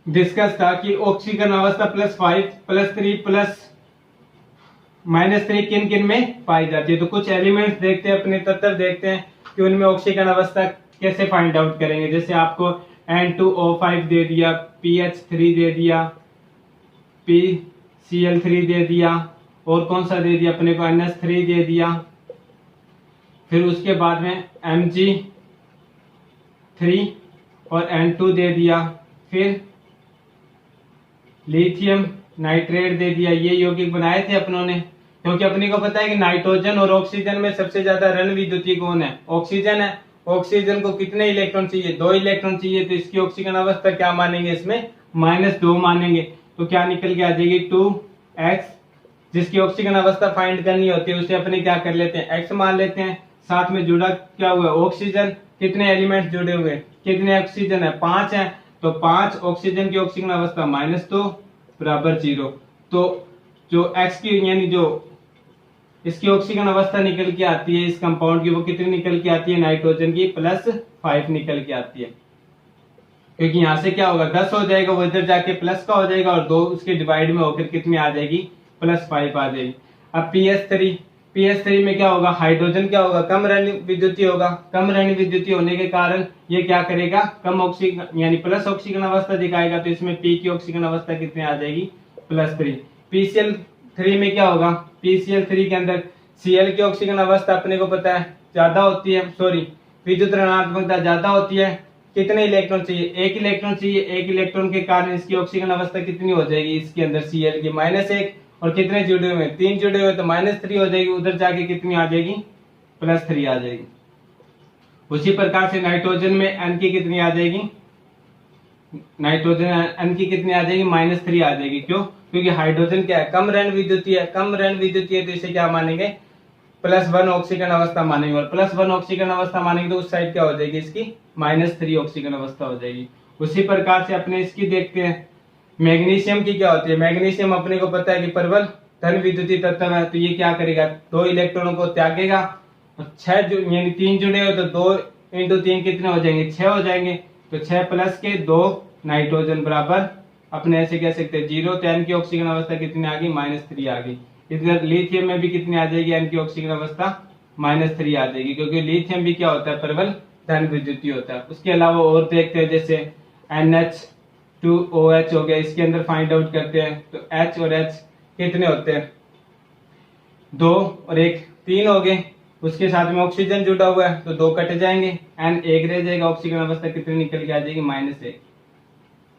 डिस्कस था कि ऑक्सीकरण अवस्था +5, +3, -3 किन किन में पाई जाती है। तो कुछ एलिमेंट्स देखते हैं, अपने तत्व देखते हैं कि उनमें ऑक्सीकरण अवस्था कैसे फाइंड आउट करेंगे। जैसे आपको N2O5 दे दिया, PH3 दे दिया, PCl3 दे दिया, और कौन सा दे दिया अपने को, NH3 दे दिया, फिर उसके बाद में Mg3 और N2 दे दिया, फिर लिथियम नाइट्रेट दे दिया। ये यौगिक बनाए थे अपनों ने, क्योंकि अपने को पता है कि नाइट्रोजन और ऑक्सीजन में सबसे ज्यादा ऋण विद्युतीय कौन है, ऑक्सीजन है। ऑक्सीजन को कितने इलेक्ट्रॉन चाहिए, 2 इलेक्ट्रॉन चाहिए, तो इसकी ऑक्सीजन अवस्था क्या मानेंगे, इसमें -2 मानेंगे। तो क्या निकल के आ जाएगी, 2x। जिसकी ऑक्सीजन अवस्था फाइंड करनी होती है उसे अपने क्या कर लेते हैं, x मान लेते हैं। साथ में जुड़ा क्या हुआ, ऑक्सीजन। कितने एलिमेंट जुड़े हुए, कितने ऑक्सीजन है, 5 है, तो 5 ऑक्सीजन की ऑक्सीजन अवस्था -2 बराबर 0। तो जो x की यानी जो इसकी ऑक्सीजन अवस्था निकल के आती है इस कंपाउंड की, वो कितनी निकल के आती है, नाइट्रोजन की +5 निकल के आती है। क्योंकि यहाँ से क्या होगा, 10 हो जाएगा, वो इधर जाके प्लस का हो जाएगा, और 2 उसके डिवाइड में होकर कितनी आ जाएगी, +5 आ जाएगी। अब PH3 में क्या होगा, हाइड्रोजन क्या होगा, कम ऋण विद्युतीय होगा। कम ऋण विद्युतीय होने के कारण ये क्या करेगा, कम ऑक्सीजन यानी प्लस ऑक्सीजन अवस्था दिखाएगा। तो इसमें P की ऑक्सीजन अवस्था कितनी आ जाएगी, +3। PCl3 में क्या होगा, PCl3 के अंदर Cl की ऑक्सीजन अवस्था अपने को पता है ज्यादा होती है, सॉरी विद्युत ऋणात्मकता ज्यादा होती है। कितने इलेक्ट्रॉन चाहिए, 1 इलेक्ट्रॉन चाहिए। 1 इलेक्ट्रॉन के कारण इसकी ऑक्सीजन अवस्था कितनी हो जाएगी, इसके अंदर Cl की -1, और कितने जुड़े हुए, 3 जुड़े हुए, तो -3 हो जाएगी। उधर जाके कितनी आ जाएगी, +3 आ जाएगी। उसी प्रकार से नाइट्रोजन में N की कितनी आ जाएगी, नाइट्रोजन N की कितनी आ जाएगी, -3 आ जाएगी। क्यों, क्योंकि हाइड्रोजन क्या है, कम ऋण विद्युतीय है। कम ऋण विद्युतीय तो इसे क्या मानेंगे, +1 ऑक्सीजन अवस्था मानेंगे, और +1 ऑक्सीजन अवस्था मानेंगे तो उस साइड क्या हो जाएगी, इसकी -3 ऑक्सीजन अवस्था हो जाएगी। उसी प्रकार से अपने इसकी देखते हैं, मैग्नीशियम की क्या होती है, मैग्नीशियम अपने को पता है कि प्रबल धन विद्युतीय तत्व है, तो ये क्या करेगा, 2 इलेक्ट्रॉनों को त्यागेगा और 6 यानी 3 जुड़े हो तो 2 × 3 कितने हो जाएंगे, 6 हो जाएंगे। तो 6 प्लस के 2 नाइट्रोजन बराबर अपने ऐसे कह सकते हैं 0। तो एन की ऑक्सीजन अवस्था कितनी आ गई, -3 आ गई। इधर लिथियम में भी कितनी आ जाएगी, एन की ऑक्सीजन अवस्था -3 आ जाएगी, क्योंकि लिथियम भी क्या होता है, प्रबल धन विद्युतीय होता है। उसके अलावा और देखते हैं, जैसे NH2OH हो गया, इसके अंदर फाइंड आउट करते हैं। तो H और H कितने होते हैं, 2 और 1 3 हो गए। उसके साथ में ऑक्सीजन जुड़ा हुआ है तो 2 कट जाएंगे, N 1 रह जाएगा, ऑक्सीजन अवस्था कितनी निकल के आ जाएगी, -1।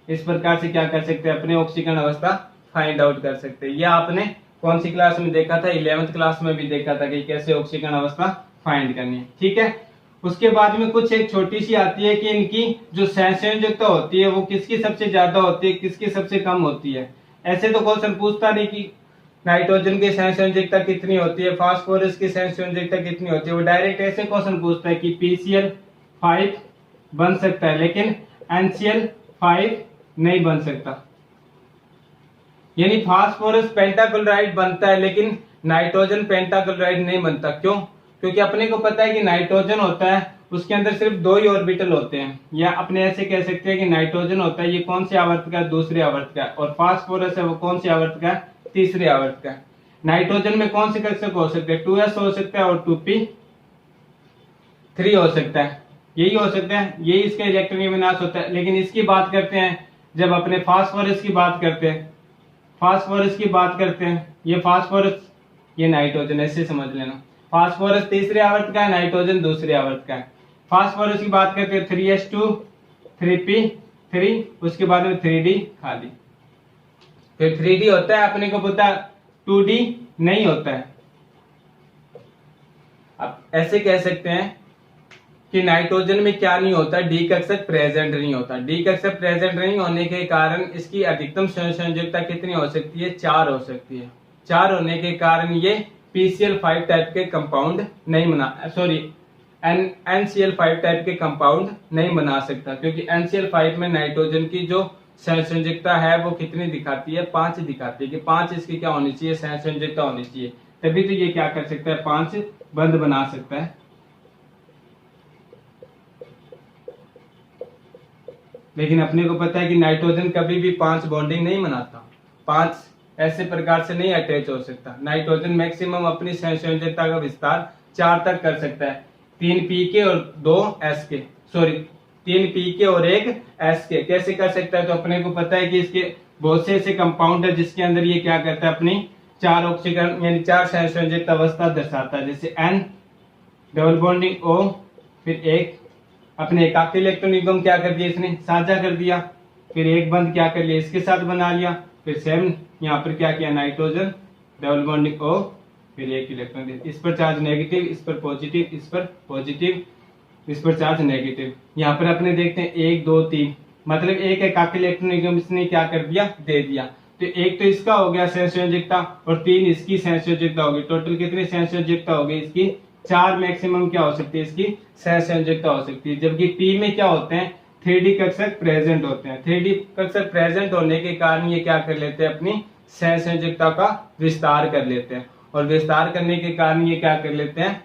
इस प्रकार से क्या कर सकते हैं, अपने ऑक्सीजन अवस्था फाइंड आउट कर सकते हैं। यह आपने कौन सी क्लास में देखा था, 11th क्लास में भी देखा था कि कैसे ऑक्सीजन अवस्था फाइंड करनी है। ठीक है, उसके बाद में कुछ एक छोटी सी आती है कि इनकी जो सहसंयोजकता होती है वो किसकी सबसे ज्यादा होती है, किसकी सबसे कम होती है। ऐसे तो क्वेश्चन पूछता नहीं कि नाइट्रोजन की सहसंयोजकता कितनी होती है, फास्फोरस की सहसंयोजकता कितनी होती है। वो डायरेक्ट ऐसे क्वेश्चन पूछता है कि PCl5 बन सकता है लेकिन NCl5 नहीं बन सकता, यानी फास्फोरस पेंटाक्लोराइड बनता है लेकिन नाइट्रोजन पेंटाक्लोराइड नहीं बनता। क्यों, क्योंकि अपने को पता है कि नाइट्रोजन होता है उसके अंदर सिर्फ 2 ही ऑर्बिटल होते हैं, या अपने ऐसे कह सकते हैं कि नाइट्रोजन होता है ये कौन से आवर्त का है, दूसरे आवर्त का है, और फास्फोरस है वो कौन से आवर्त का है, तीसरे आवर्त का है। नाइट्रोजन में कौन से कक्षक हो सकते हैं, 2s हो सकता है और 2p3 हो सकता है, यही हो सकता है, यही इसका इलेक्ट्रॉन विन्यास होता है। लेकिन इसकी बात करते हैं जब अपने फास्फोरस की बात करते हैं, फास्फोरस की बात करते हैं, ये फास्फोरस ये नाइट्रोजन, ऐसे समझ लेना। फास्फोरस तीसरे आवर्त का है, नाइट्रोजन दूसरे आवर्त का है। फास्फोरस की बात करते हैं 3s2 3p3, उसके बाद में 3d खाली, फिर 3d होता है, अपने को पता 2d नहीं होता है। अब ऐसे कह सकते हैं कि नाइट्रोजन में क्या नहीं होता, डी कक्षक प्रेजेंट नहीं होता। डी कक्षक प्रेजेंट नहीं होने के कारण इसकी अधिकतम सहसंयोजकता कितनी हो सकती है, 4 हो सकती है। 4 होने के कारण ये PCl5 टाइप के कंपाउंड नहीं बना, सॉरी NCl5 टाइप के कंपाउंड नहीं बना सकता, क्योंकि NCl5 में नाइट्रोजन की जो सहसंयोजकता है वो कितनी दिखाती है, 5 दिखाती है, कि 5 इसकी क्या होनी चाहिए, सहसंयोजकता होनी चाहिए, तभी तो ये क्या कर सकता है, 5 बंद बना सकता है। लेकिन अपने को पता है कि नाइट्रोजन कभी भी 5 बॉन्डिंग नहीं बनाता, 5 ऐसे प्रकार से नहीं अटैच हो सकता। नाइट्रोजन मैक्सिमम अपनी सहसंयोजकता का विस्तार 4 तक कर सकता है, 3 pk और 2 sk, सॉरी 3 pk और 1 sk। कैसे कर सकता है, तो अपने को पता है कि इसके बहुत से ऐसे कंपाउंड है जिसके अंदर ये क्या करता है, अपनी 4 ऑक्सीजन यानी 4 सहसंयोजकता अवस्था दर्शाता है। जैसे N डबल बॉन्डिंग O, फिर एक अपने एकाक इलेक्ट्रॉन युग्म क्या कर दिया इसने, साझा कर दिया, फिर एक बंद क्या कर लिया, इसके साथ बना लिया, फिर सेम यहाँ पर क्या किया, नाइट्रोजन डबल बॉन्डिंग O, फिर एक इलेक्ट्रॉन, इस पर चार्ज नेगेटिव, इस पर पॉजिटिव, इस पर पॉजिटिव, इस पर चार्ज नेगेटिव। यहाँ पर अपने देखते हैं 1 2 3, मतलब एक एकाक इलेक्ट्रॉन युग्म इसने क्या कर दिया, दे दिया। तो एक तो इसका हो गया सहसंयोजकता और 3 इसकी सहसंयोजकता होगी। टोटल कितनी सहसंयोजकता होगी इसकी, 4 मैक्सिमम क्या हो सकती है इसकी सहसंयोजकता हो सकती है। जबकि P में क्या होते हैं, 3D कक्षक प्रेजेंट होते हैं। 3D कक्षक प्रेजेंट होने के कारण ये क्या कर लेते हैं, अपनी सहसंयोजकता का विस्तार कर लेते हैं, और विस्तार करने के कारण ये क्या कर लेते हैं,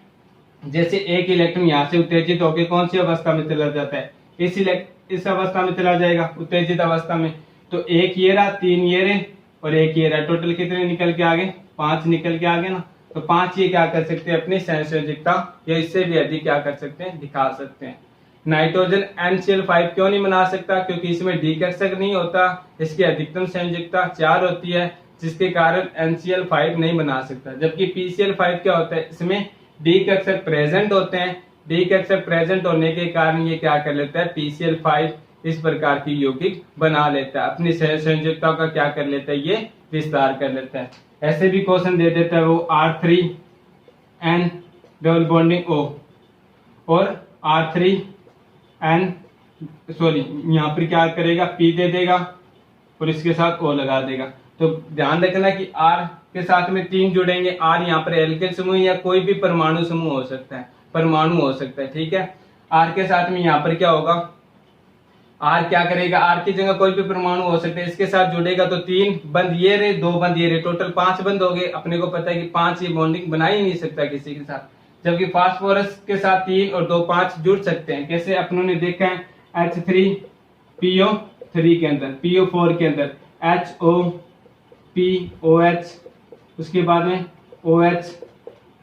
जैसे एक इलेक्ट्रॉन यहाँ से उत्तेजित होकर कौन सी अवस्था में चला जाता है, इस अवस्था में चला जाएगा, उत्तेजित अवस्था में। तो एक ये रहा, 3 ये रहे और एक ये रहा, टोटल कितने निकल के आ गए, 5 निकल के आ गए ना। तो 5 ये क्या कर सकते हैं, अपनी सहसंयोजकता या इससे भी अधिक क्या कर सकते हैं, दिखा सकते हैं। नाइट्रोजन NCl5 क्यों नहीं बना सकता, क्योंकि इसमें डी कक्षक नहीं होता, इसकी अधिकतम संयोजकता 4 होती है, जिसके कारण NCl5 नहीं बना सकता। जबकि PCl5 क्या होता है, इसमें डी कक्षक प्रेजेंट होते हैं, डी कक्षक प्रेजेंट होने के कारण ये क्या कर लेता है, PCl5 इस प्रकार की यौगिक बना लेता है, अपनी सहसंयोजकता का क्या कर लेता है, ये विस्तार कर लेता है। ऐसे भी क्वेश्चन दे देता है वो R3N डबल बॉन्डिंग O और R3N, सॉरी यहाँ पर क्या करेगा, P दे देगा और इसके साथ O लगा देगा। तो ध्यान रखना कि R के साथ में 3 जुड़ेंगे, R यहाँ पर एल्केन समूह या कोई भी परमाणु समूह हो सकता है, परमाणु हो सकता है, ठीक है। R के साथ में यहाँ पर क्या होगा, आर क्या करेगा, आर की जगह कोई भी परमाणु हो सकते हैं, इसके साथ जुड़ेगा तो 3 बंद ये रहे, 2 बंद ये रहे, टोटल 5 बंद हो गए। अपने को पता है कि 5 ये बॉन्डिंग बना ही नहीं सकता किसी के साथ, जबकि फास्फोरस के साथ 3 और 2 5 जुड़ सकते हैं। कैसे, अपनों ने देखा है H3PO3 के अंदर, PO4 के अंदर HOPOH, उसके बाद में OH,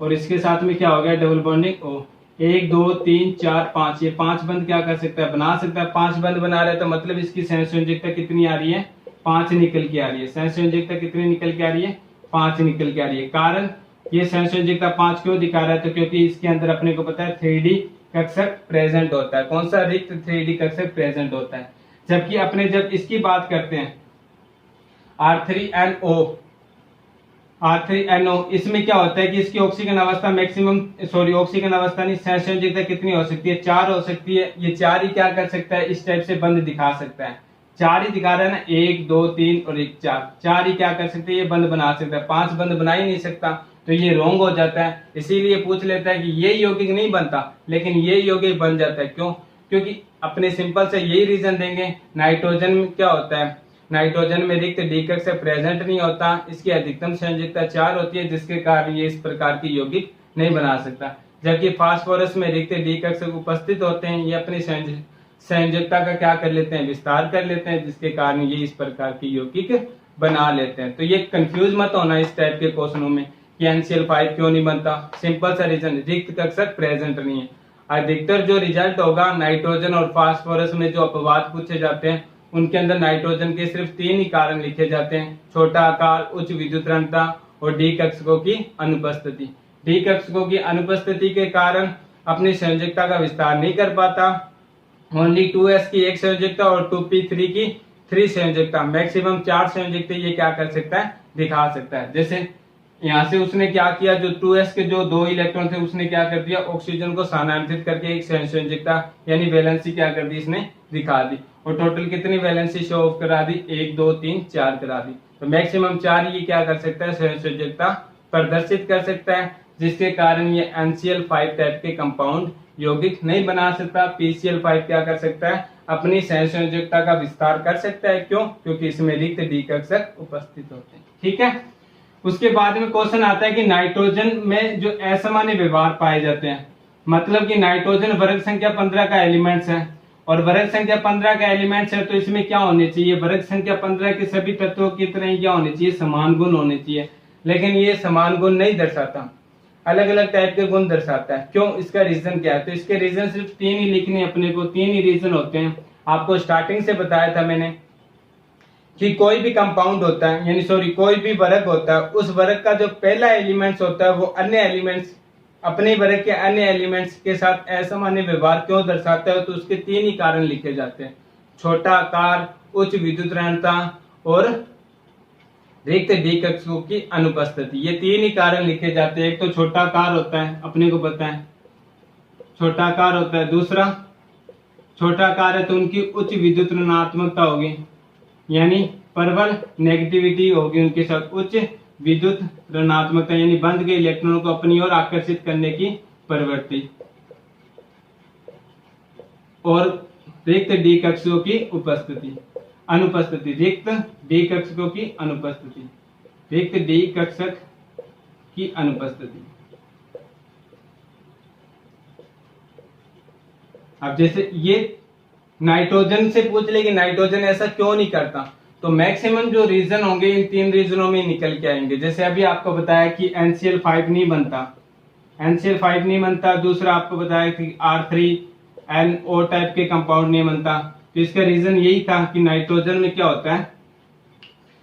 और इसके साथ में क्या हो गया, डबल बॉन्डिंग O। 1 2 3 4 5, ये 5 बंद क्या कर सकता है, बना सकता है। 5 बंद बना रहा है तो मतलब इसकी सहसंयोजकता कितनी आ रही है, 5 निकल के आ रही है। सहसंयोजकता कितनी निकल के आ रही है, 5 निकल के आ रही है। कारण ये सहसंयोजकता 5 क्यों दिखा रहा है, तो क्योंकि इसके अंदर अपने को पता है 3D कक्षक प्रेजेंट होता है। कौन सा, रिक्त 3D कक्षक प्रेजेंट होता है। जबकि अपने जब इसकी बात करते हैं R3NO, इसमें क्या होता है कि इसकी ऑक्सीजन अवस्था मैक्सिमम, सॉरी ऑक्सीजन अवस्था नहीं, सहसंयोजकता कितनी हो सकती है, 4 हो सकती है। ये 4 ही क्या कर सकता है, इस टाइप से बंद दिखा सकता है। 4 ही दिखा रहा है ना, 1 2 3 और 1 4 ही क्या कर सकते हैं, ये बंद बना सकता है। 5 बंद बना ही नहीं सकता, तो ये रॉन्ग हो जाता है। इसीलिए पूछ लेता है कि ये यौगिक नहीं बनता, लेकिन ये यौगिक बन जाता है। क्यों, क्योंकि अपने सिंपल से यही रीजन देंगे, नाइट्रोजन में क्या होता है, नाइट्रोजन में रिक्त डी कक्षक प्रेजेंट नहीं होता, इसकी अधिकतम संयोजकता 4 होती है, जिसके कारण ये इस प्रकार की यौगिक नहीं बना सकता। जबकि फास्फोरस में रिक्त डी कक्षक उपस्थित होते हैं, ये अपनी संयोजकता का क्या कर लेते हैं, विस्तार कर लेते हैं, जिसके कारण ये इस प्रकार की यौगिक बना लेते हैं। तो ये कंफ्यूज मत होना इस टाइप के क्वेश्चनों में कि NCl5 क्यों नहीं बनता। सिंपल सा रीजन, रिक्त कक्षक प्रेजेंट नहीं है। अधिकतर जो रिजल्ट होगा नाइट्रोजन और फास्फोरस में जो अपवाद पूछे जाते हैं, उनके अंदर नाइट्रोजन के सिर्फ 3 ही कारण लिखे जाते हैं, छोटा आकार, उच्च विद्युतरणता और डी कक्षकों की अनुपस्थिति। डी कक्षकों की अनुपस्थिति के कारण अपनी संयोजकता का विस्तार नहीं कर पाता। ओनली 2s की 1 संयोजकता और 2p3 की 3 संयोजकता, मैक्सिमम 4 संयोजकता ये क्या कर सकता है, दिखा सकता है। जैसे यहाँ से उसने क्या किया, जो 2s के जो 2 इलेक्ट्रॉन थे उसने क्या कर दिया, ऑक्सीजन को स्थानांतरित करके एक संयोजकता यानी वैलेंसी क्या कर दी, इसने दिखा दी। और टोटल कितनी वैलेंसी शो ऑफ करा दी, 1 2 3 4 करा दी। तो मैक्सिमम 4 ये क्या कर सकता है, संयोजकता प्रदर्शित कर सकता है, जिसके कारण ये NCl5 टाइप के कंपाउंड यौगिक नहीं बना सकता। PCl5 क्या कर सकता है, अपनी संयोजकता का विस्तार कर सकता है। क्यों, क्योंकि इसमें रिक्त डी कक्षक उपस्थित होते हैं। ठीक है, उसके बाद में क्वेश्चन आता है कि नाइट्रोजन में जो असामान्य व्यवहार पाए जाते हैं, मतलब कि नाइट्रोजन वर्ग संख्या 15 का एलिमेंट्स है, और वर्ग संख्या 15 का एलिमेंट्स है, तो इसमें क्या होने चाहिए, वर्ग संख्या 15 के सभी तत्वों की तरह क्या होने चाहिए, समान गुण होने चाहिए। लेकिन ये समान गुण नहीं दर्शाता, अलग अलग टाइप के गुण दर्शाता है। क्यों, इसका रीजन क्या है, तो इसके रीजन सिर्फ 3 ही लिखने अपने को, 3 ही रीजन होते हैं। आपको स्टार्टिंग से बताया था मैंने कि कोई भी कंपाउंड होता है, यानी सॉरी कोई भी वर्ग होता है, उस वर्ग का जो पहला एलिमेंट्स होता है वो अन्य एलिमेंट्स, अपने वर्ग के अन्य एलिमेंट्स के साथ असामान्य व्यवहार क्यों दर्शाता है, तो उसके 3 ही कारण लिखे जाते हैं, छोटा आकार, उच्च विद्युतरणता और रिक्त डी कक्षकों की अनुपस्थिति। ये 3 ही कारण लिखे जाते हैं। एक तो छोटा आकार होता है, अपने को पता है छोटा आकार होता है। दूसरा, छोटा आकार है तो उनकी उच्च विद्युत ऋणात्मकता होगी, यानी प्रबल नेगेटिविटी होगी उनके साथ, उच्च विद्युत ऋणात्मकता यानी बंध के इलेक्ट्रॉनों को अपनी ओर आकर्षित करने की प्रवृत्ति, और रिक्त डी कक्षकों की उपस्थिति, अनुपस्थिति, रिक्त डी कक्षकों की अनुपस्थिति, रिक्त डी कक्षक की अनुपस्थिति। अब जैसे ये नाइट्रोजन से पूछ ले कि नाइट्रोजन ऐसा क्यों नहीं करता, तो मैक्सिमम जो रीजन होंगे इन 3 रीजनों में निकल के आएंगे। जैसे अभी आपको बताया कि NCl5 नहीं बनता, NCl5 नहीं बनता। दूसरा आपको बताया कि R3NO टाइप के कंपाउंड नहीं बनता, तो इसका रीजन यही था कि नाइट्रोजन में क्या होता है,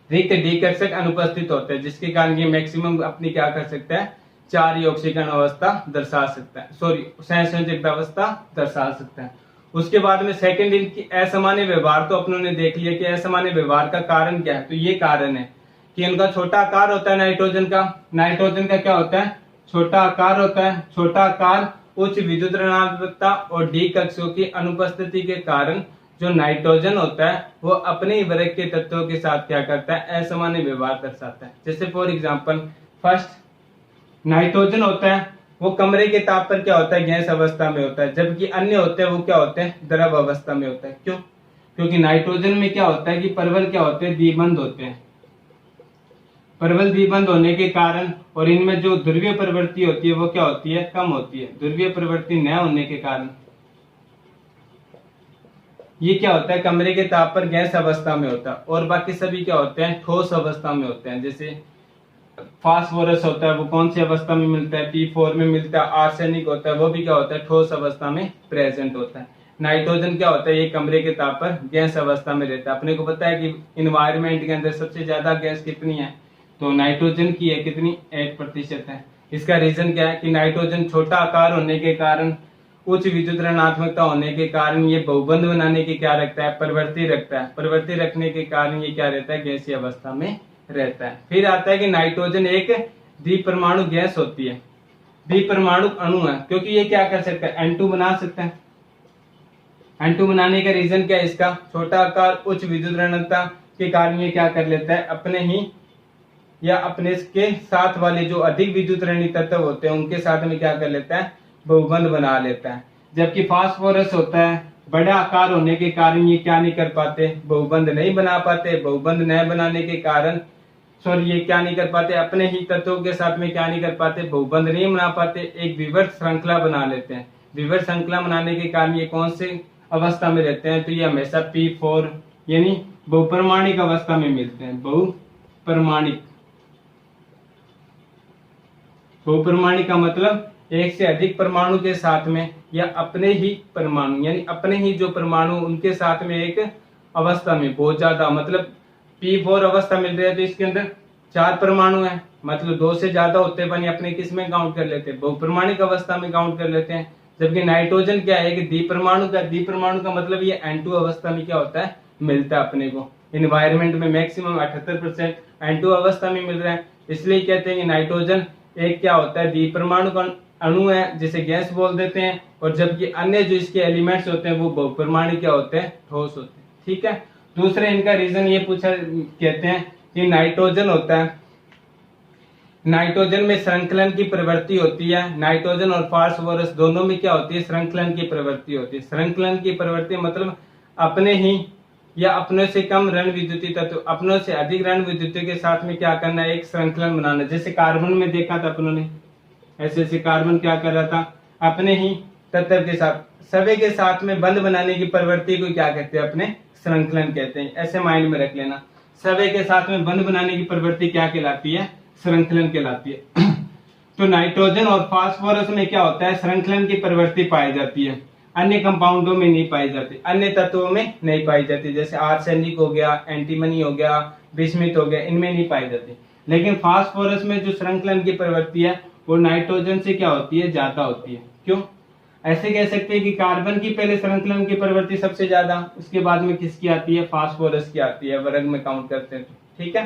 रिक्त डी कक्षक अनुपस्थित होते हैं, जिसके कारण ये मैक्सिमम अपनी क्या कर सकता है, 4 ही ऑक्सीकरण अवस्था दर्शा सकता है, सॉरी सहसंयोजकता अवस्था दर्शा सकता है। उसके बाद में सेकंड इनकी असामान्य व्यवहार, तो अपनों ने देख लिया कि असामान्य व्यवहार का कारण क्या है, तो ये कारण है कि इनका छोटा आकार होता है नाइट्रोजन का क्या होता है, छोटा आकार होता है। छोटा आकार, उच्च विद्युत ऋणात्मकता और डी कक्षकों की अनुपस्थिति के कारण जो नाइट्रोजन होता है वो अपने वर्ग के तत्वों के साथ क्या करता है, असामान्य व्यवहार दर्शाता है। जैसे फॉर एग्जांपल, फर्स्ट नाइट्रोजन होता है वो कमरे के ताप पर क्या होता है, गैस अवस्था में होता है, जबकि अन्य होते हैं वो क्या होते हैं, द्रव अवस्था में होता है। क्यों, क्योंकि नाइट्रोजन में क्या होता है कि परवल क्या होते हैं, द्विबंध होते हैं। परवल द्विबंध होने के कारण और इनमें जो ध्रुवीय प्रवृत्ति होती है वो क्या होती है, कम होती है। ध्रुवीय प्रवृत्ति न होने के कारण ये क्या होता है, कमरे के ताप पर गैस अवस्था में होता है, और बाकी सभी क्या होते हैं, ठोस अवस्था में होते हैं। जैसे फास्फोरस होता है, वो कौन सी अवस्था में मिलता है, P4 में मिलता है। आर्सेनिक होता है, वो भी क्या होता है, ठोस अवस्था में प्रेजेंट होता है। नाइट्रोजन क्या होता है, ये कमरे के ताप पर गैस अवस्था में रहता है। अपने को पता है कि इन्वायरमेंट के अंदर सबसे ज्यादा गैस कितनी है, तो नाइट्रोजन की है, कितनी, 8% है। इसका रीजन क्या है कि नाइट्रोजन छोटा आकार होने के कारण, उच्च विद्युत ऋणात्मकता होने के कारण ये बहुबंध बनाने की क्या रखता है, प्रवृत्ति रखता है। प्रवृत्ति रखने के कारण ये क्या रहता है, गैसीय अवस्था में रहता है। फिर आता है कि नाइट्रोजन एक द्विपरमाणु गैस होती है, द्विपरमाणु अणु है, क्योंकि ये क्या कर सकता है, N2 बना सकता है। N2 बनाने का रीजन क्या है, इसका छोटा आकार, उच्च विद्युत ऋणात्मकता के कारण ये क्या कर लेता है, अपने ही या अपने के साथ वाले जो अधिक विद्युत ऋणी तत्व होते हैं उनके साथ में क्या कर लेता है, बहुबंध बना लेता है। जबकि फास्फोरस होता है, बड़ा आकार होने के कारण ये क्या नहीं कर पाते, बहुबंध नहीं बना पाते। बहुबंध न बनाने के कारण ये क्या नहीं कर पाते, अपने ही तत्वों के साथ में क्या नहीं कर पाते, बहुबंध नहीं बना पाते, एक विवर्त श्रृंखला बना लेते हैं। विवर्त श्रृंखला बनाने के कारण ये कौन से अवस्था में रहते हैं, तो ये हमेशा P4 यानी बहुपरमाणिक अवस्था में मिलते हैं। बहुपरमाणिक, बहुपरमाणिक का मतलब एक से अधिक परमाणु के साथ में, या अपने ही परमाणु यानी अपने ही जो परमाणु उनके साथ में एक अवस्था में बहुत ज्यादा, मतलब P4 अवस्था मिल रही है तो इसके अंदर 4 परमाणु है, मतलब 2 से ज्यादा होते हैं, बनी अपने किस में काउंट कर लेते हैं, बहुपरमाणिक अवस्था में काउंट कर लेते हैं। जबकि नाइट्रोजन क्या है कि द्विपरमाणु का, द्विपरमाणु का मतलब ये N2 अवस्था में क्या होता है, मिलता है अपने को। इन्वायरमेंट में मैक्सिमम 78% N2 अवस्था में मिल रहा है, इसलिए कहते हैं कि नाइट्रोजन एक क्या होता है, द्विपरमाणु का अणु है जिसे गैस बोल देते हैं, और जबकि अन्य जो इसके एलिमेंट्स होते हैं वो बहुपरमाणु क्या होते हैं, ठोस होते हैं। ठीक है। दूसरे इनका रीजन ये पूछा, कहते हैं कि नाइट्रोजन होता है, नाइट्रोजन में श्रृंखलन की प्रवृत्ति होती है। नाइट्रोजन और फास्फोरस दोनों में क्या होती है, श्रृंखलन की प्रवृत्ति होती है। श्रृंखलन की प्रवृत्ति मतलब अपने ही या अपने से कम ऋण विद्युतीय तत्व अपनों से अधिक ऋण विद्युतीय के साथ में क्या करना है, एक श्रृंखलन बनाना। जैसे कार्बन में देखा था अपनों ने, ऐसे कार्बन क्या कर रहा था, अपने ही तत्व के साथ, सभी के साथ में बंध बनाने की प्रवृत्ति को क्या कहते हैं, अपने श्रृंखलन कहते हैं। ऐसे माइंड में रख लेना, सभी के साथ में बंध बनाने की प्रवृत्ति क्या कहलाती है, श्रृंखलन कहलाती है। तो नाइट्रोजन और फास्फोरस में क्या होता है, श्रृंखलन की प्रवृत्ति पाई जाती है, अन्य कंपाउंडों में नहीं पाई जाती, अन्य तत्वों में नहीं पाई जाती। जैसे आर्सेनिक हो गया, एंटीमनी हो गया, बिस्मिथ हो गया, इनमें नहीं पाई जाती। लेकिन फास्फोरस में जो श्रृंखलन की प्रवृत्ति है वो नाइट्रोजन से क्या होती है, ज्यादा होती है। क्यों? ऐसे कह सकते हैं कि कार्बन की पहले श्रृंखलन की प्रवृत्ति सबसे ज्यादा, उसके बाद में किसकी आती है, फास्फोरस की आती है, वर्ग में काउंट करते हैं तो। ठीक है।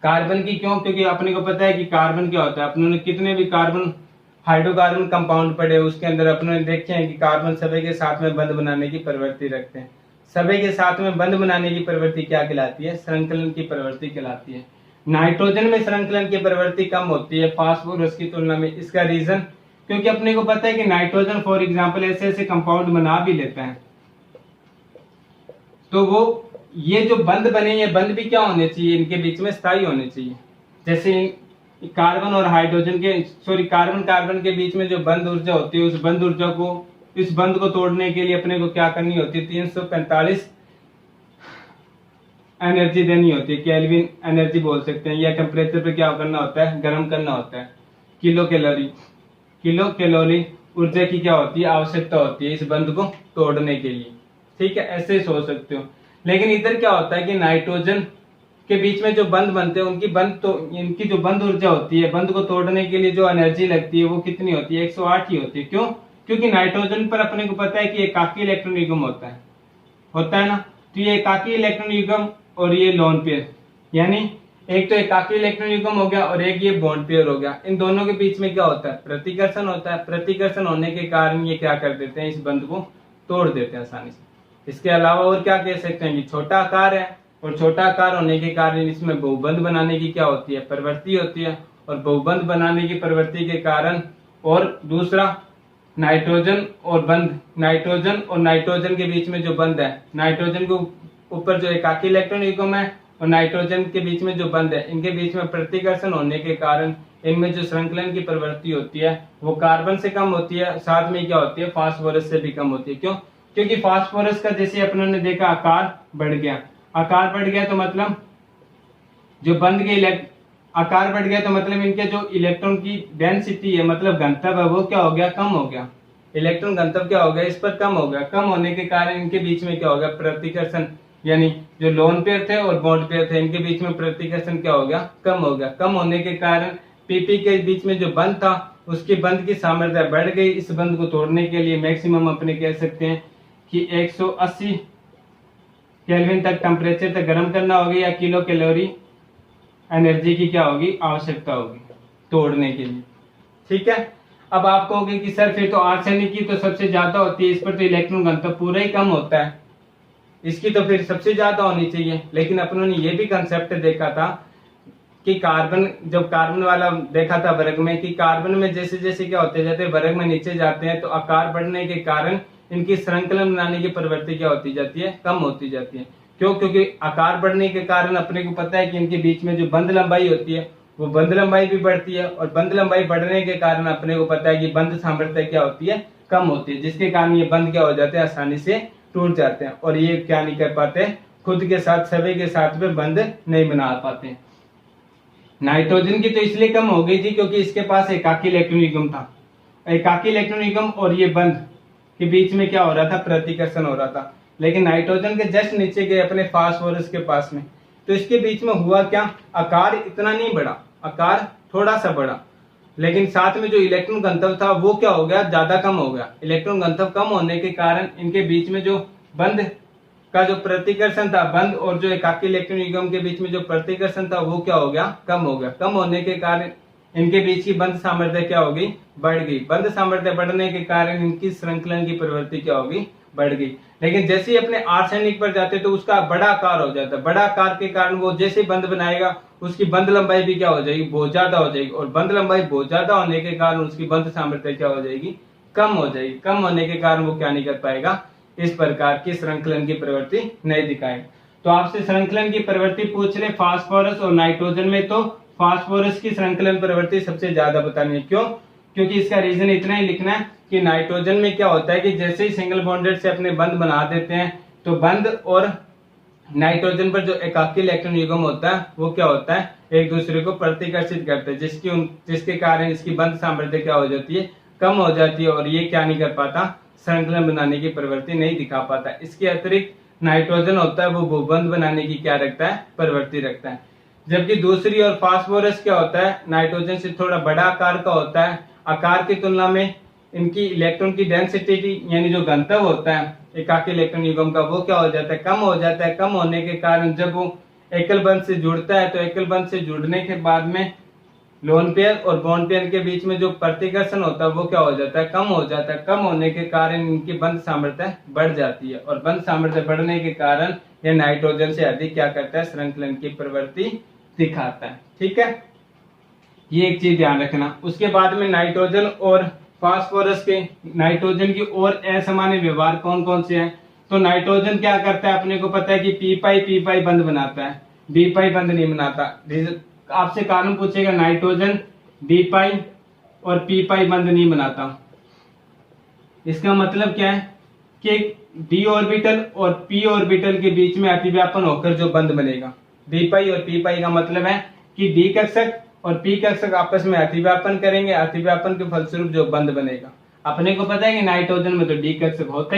कार्बन की क्यों? क्योंकि अपने को पता है कि कार्बन क्या होता है, अपनों ने कितने भी कार्बन हाइड्रोकार्बन कंपाउंड पड़े उसके अंदर अपनों ने देखे हैं कि कार्बन सभी के साथ में बंध बनाने की प्रवृत्ति रखते हैं। सभी के साथ में बंध बनाने की प्रवृत्ति क्या कहलाती है, श्रृंखलन की प्रवृत्ति कहलाती है। नाइट्रोजन में श्रृंखलन की प्रवृत्ति कम होती है फास्फोरस की तुलना में। इसका रीजन क्योंकि अपने को पता है कि नाइट्रोजन फॉर एग्जांपल ऐसे ऐसे कंपाउंड बना भी लेता है, तो वो ये जो बंध बने, ये बंध भी क्या होने चाहिए, इनके बीच में स्थायी होने चाहिए। जैसे कार्बन और हाइड्रोजन के कार्बन के बीच में जो बंध ऊर्जा होती है, उस बंध ऊर्जा को, इस बंध को तोड़ने के लिए अपने को क्या करनी होती है, 345 एनर्जी देनी होती है, केल्विन एनर्जी बोल सकते हैं, या टेम्परेचर पे क्या करना होता है, गर्म करना होता है। किलो कैलोरी ऊर्जा की क्या होती है, आवश्यकता होती है इस बंध को तोड़ने के लिए। ठीक है, ऐसे ही सोच सकते हो। लेकिन इधर क्या होता है कि नाइट्रोजन के बीच में जो बंध बनते हैं इनकी जो बंध ऊर्जा होती है, बंध को तोड़ने के लिए जो एनर्जी लगती है वो कितनी होती है, 108 ही होती है। क्यों? क्योंकि नाइट्रोजन पर अपने को पता है कि एकाकी इलेक्ट्रॉन युग्म होता है ना। तो ये एकाकी इलेक्ट्रॉन युग्म और ये लोन पेयर, यानी एक तो एकाकी इलेक्ट्रॉन युग्म हो गया और एक ये बॉन्ड पेयर हो गया। इन दोनों के बीच में क्या होता है, प्रतिकर्षण होता है। प्रतिकर्षण होने के कारण ये क्या कर देते हैं, इस बंध को तोड़ देते हैं आसानी से। इसके अलावा और क्या कह सकते हैं कि छोटा आकार है, और छोटा आकार होने के कारण इसमें बहुबंध बनाने की क्या होती है, प्रवृत्ति होती है। और बहुबंध बनाने की प्रवृत्ति के कारण, और दूसरा नाइट्रोजन और बंध, नाइट्रोजन और नाइट्रोजन के बीच में जो बंध है, नाइट्रोजन के ऊपर जो एकाकी इलेक्ट्रॉन युग्म है और नाइट्रोजन के बीच में जो बंध है, इनके बीच में प्रतिकर्षण होने के कारण इनमें जो श्रृंखलन की प्रवृत्ति होती है वो कार्बन से कम होती है, साथ में क्या होती है, फास्फोरस से भी कम होती है। क्यों? क्योंकि फास्फोरस का जैसे अपनों ने देखा आकार बढ़ गया, आकार बढ़ गया तो मतलब जो बंध के आकार बढ़ गया तो मतलब इनके जो इलेक्ट्रॉन की डेंसिटी है, मतलब घनत्व है, वो क्या हो गया, कम हो गया। इलेक्ट्रॉन घनत्व क्या हो गया, इस पर कम हो गया। कम होने के कारण इनके बीच में क्या हो गया, प्रतिकर्षण, यानी जो लोन पेयर थे और बॉन्ड पेयर थे इनके बीच में प्रतिकर्षण क्या हो गया, कम हो गया। कम होने के कारण पीपी के बीच में जो बंध था उसकी बंध की सामर्थ्य बढ़ गई। इस बंध को तोड़ने के लिए मैक्सिमम अपने कह सकते हैं कि 180 केल्विन तक टेम्परेचर तक गर्म करना होगा या किलो कैलोरी एनर्जी की क्या होगी, आवश्यकता होगी तोड़ने के लिए। ठीक है। अब आप कहोगे कि सर फिर तो आर्सेनिक की तो सबसे ज्यादा होती है, इस पर तो इलेक्ट्रॉन घनत्व पूरा ही कम होता है, इसकी तो फिर सबसे ज्यादा होनी चाहिए। लेकिन अपनों ने ये भी कंसेप्ट देखा था कि कार्बन, जब कार्बन वाला देखा था वर्ग में, कि कार्बन में जैसे जैसे क्या होते जाते हैं, वर्ग में नीचे जाते हैं तो आकार बढ़ने के कारण इनकी श्रृंखलन बनाने की प्रवृत्ति क्या होती जाती है, कम होती जाती है। क्यों? क्योंकि आकार बढ़ने के कारण अपने को पता है कि इनके बीच में जो बंध लंबाई होती है वो बंध लंबाई भी बढ़ती है, और बंध लंबाई बढ़ने के कारण अपने को पता है कि बंध सामर्थ्य क्या होती है, कम होती है, जिसके कारण ये बंध क्या हो जाते हैं, आसानी से टूट जाते हैं और ये क्या नहीं कर पाते, खुद के साथ सभी के साथ में बंध नहीं बना पाते। नाइट्रोजन की तो इसलिए कम हो गई थी क्योंकि इसके पास एकाकी इलेक्ट्रॉन युग्म था। एकाकी इलेक्ट्रॉन युग्म और ये बंध के बीच में क्या हो रहा था, प्रतिकर्षण हो रहा था। लेकिन नाइट्रोजन के जस्ट नीचे गए अपने फास्फोरस के पास में, तो इसके बीच में हुआ क्या, आकार इतना नहीं बढ़ा, आकार थोड़ा सा बढ़ा, लेकिन साथ में जो इलेक्ट्रॉन घनत्व था वो क्या हो गया, ज्यादा कम हो गया। इलेक्ट्रॉन घनत्व कम होने के कारण इनके बीच में जो बंध का जो प्रतिकर्षण था, बंध और जो एकाकी इलेक्ट्रॉन युग्म के बीच में जो प्रतिकर्षण था वो क्या हो गया, कम हो गया। कम होने के कारण इनके बीच की बंध सामर्थ्य क्या हो गई, बढ़ गई। बंध सामर्थ्य बढ़ने के कारण इनकी श्रृंखलन की प्रवृत्ति क्या होगी, बढ़ गई। लेकिन जैसे ही अपने आर्सेनिक पर जाते तो उसका बड़ा आकार हो जाता है। बड़ा आकार के कारण वो जैसे बंध बनाएगा उसकी बंध लंबाई भी क्या हो जाएगी, बहुत ज्यादा हो जाएगी, और बंध लंबाई बहुत ज्यादा होने के कारण उसकी बंध सामर्थ्य क्या हो जाएगी, कम हो जाएगी। कम होने के कारण वो क्या नहीं कर पाएगा, इस प्रकार की श्रृंखलन की प्रवृत्ति नहीं दिखाएगा। तो आपसे श्रृंखलन की प्रवृत्ति पूछ रहे फास्फोरस और नाइट्रोजन में, तो फास्फोरस की श्रृंखलन प्रवृत्ति सबसे ज्यादा बतानी है। क्यों? क्योंकि इसका रीजन इतना ही लिखना है कि नाइट्रोजन में क्या होता है कि जैसे ही सिंगल बॉन्डेड से अपने बंध बना देते हैं तो बंध और नाइट्रोजन पर जो एकाकी इलेक्ट्रॉन युग्म होता है वो क्या होता है, एक दूसरे को प्रतिकर्षित करते हैं, जिसके कारण इसकी बंध सामर्थ्य क्या हो जाती है, कम हो जाती है, और ये क्या नहीं कर पाता, श्रृंखलन बनाने की प्रवृत्ति नहीं दिखा पाता। इसके अतिरिक्त नाइट्रोजन होता है वो भूबंध बनाने की क्या रखता है, प्रवृत्ति रखता है। जबकि दूसरी ओर फास्फोरस क्या होता है, नाइट्रोजन से थोड़ा बड़ा आकार का होता है। आकार की तुलना में इनकी इलेक्ट्रॉन की डेंसिटी यानी जो घनत्व होता है एकाकी इलेक्ट्रॉन युग्म का वो क्या हो जाता है, कम हो जाता है। कम होने के कारण जब वो एकल बंध से जुड़ता है तो एकल बंध से जुड़ने के बाद में लोन पेयर और बॉन्ड पेयर के बीच में जो प्रतिकर्षण होता है वो क्या हो जाता है, कम हो जाता है। कम होने के कारण इनकी बंध सामर्थ्य बढ़ जाती है, और बंध सामर्थ्य बढ़ने के कारण यह नाइट्रोजन से अधिक क्या करता है, श्रृंखलन की प्रवृत्ति दिखाता है। ठीक है, ये एक चीज ध्यान रखना। उसके बाद में नाइट्रोजन और फास्फोरस के, नाइट्रोजन की और असामान्य व्यवहार कौन कौन से हैं, तो नाइट्रोजन क्या करता है, अपने को पता है कि पी पाई बंध बनाता है, डी पाई बंध नहीं बनाता। आपसे कारण पूछेगा नाइट्रोजन डी पाई और पी पाई बंध नहीं बनाता, इसका मतलब क्या है कि डी ऑर्बिटल और पी ऑर्बिटल के बीच में अतिव्यापन होकर जो बंध बनेगा, डी पाई और पी पाई का मतलब है कि डी कक्षक और पी कक्षक आपस में अतिव्यापन करेंगे, अतिव्यापन के फलस्वरूप जो बंध बनेगा। अपने को पता है कि नाइट्रोजन में तो डी कक्षक होता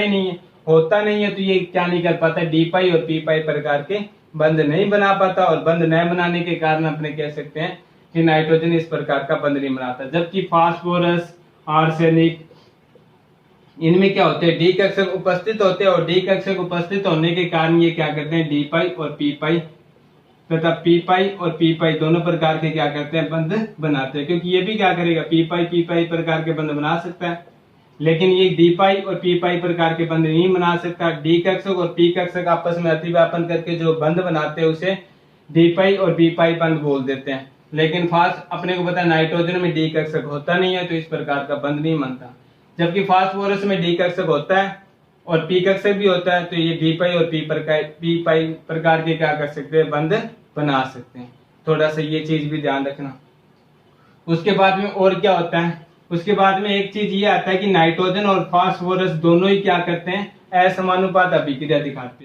नहीं है, तो ये क्या नहीं कर पाता, डी पाई और पी पाई प्रकार के बंध नहीं बना पाता, और बंध न बनाने के कारण अपने कह सकते हैं कि नाइट्रोजन इस प्रकार का बंध नहीं बनाता। जबकि फास्फोरस, आर्सेनिक, इनमें क्या होते हैं, डी कक्षक उपस्थित होते हैं, और डी कक्षक उपस्थित होने के कारण ये क्या करते हैं, डी पाई और पी पाई तथा पी पाई और पी पाई दोनों प्रकार के क्या करते हैं, बंध बनाते हैं। क्योंकि ये भी क्या करेगा, पी पाई प्रकार के बंध बना सकता है, लेकिन ये डी पाई और पी पाई प्रकार के बंध नहीं बना सकता। डी कक्षक और पी कक्षक आपस में अतिव्यापन करके जो बंध बनाते हैं उसे डी पाई और बी पाई बंध बोल देते हैं। लेकिन अपने को पता है नाइट्रोजन में डी कक्षक होता नहीं है, तो इस प्रकार का बंध नहीं बनता। जबकि फास्फोरस में डी कक्षक होता है और पी कक्षक भी होता है, तो ये डी पाई और पी पाई प्रकार के क्या कर सकते हैं, बंध बना सकते हैं। थोड़ा सा ये चीज भी ध्यान रखना। उसके बाद में और क्या होता है, उसके बाद में एक चीज ये आता है कि नाइट्रोजन और फास्फोरस दोनों ही क्या करते हैं, असमानुपात अभिक्रिया दिखाते हैं।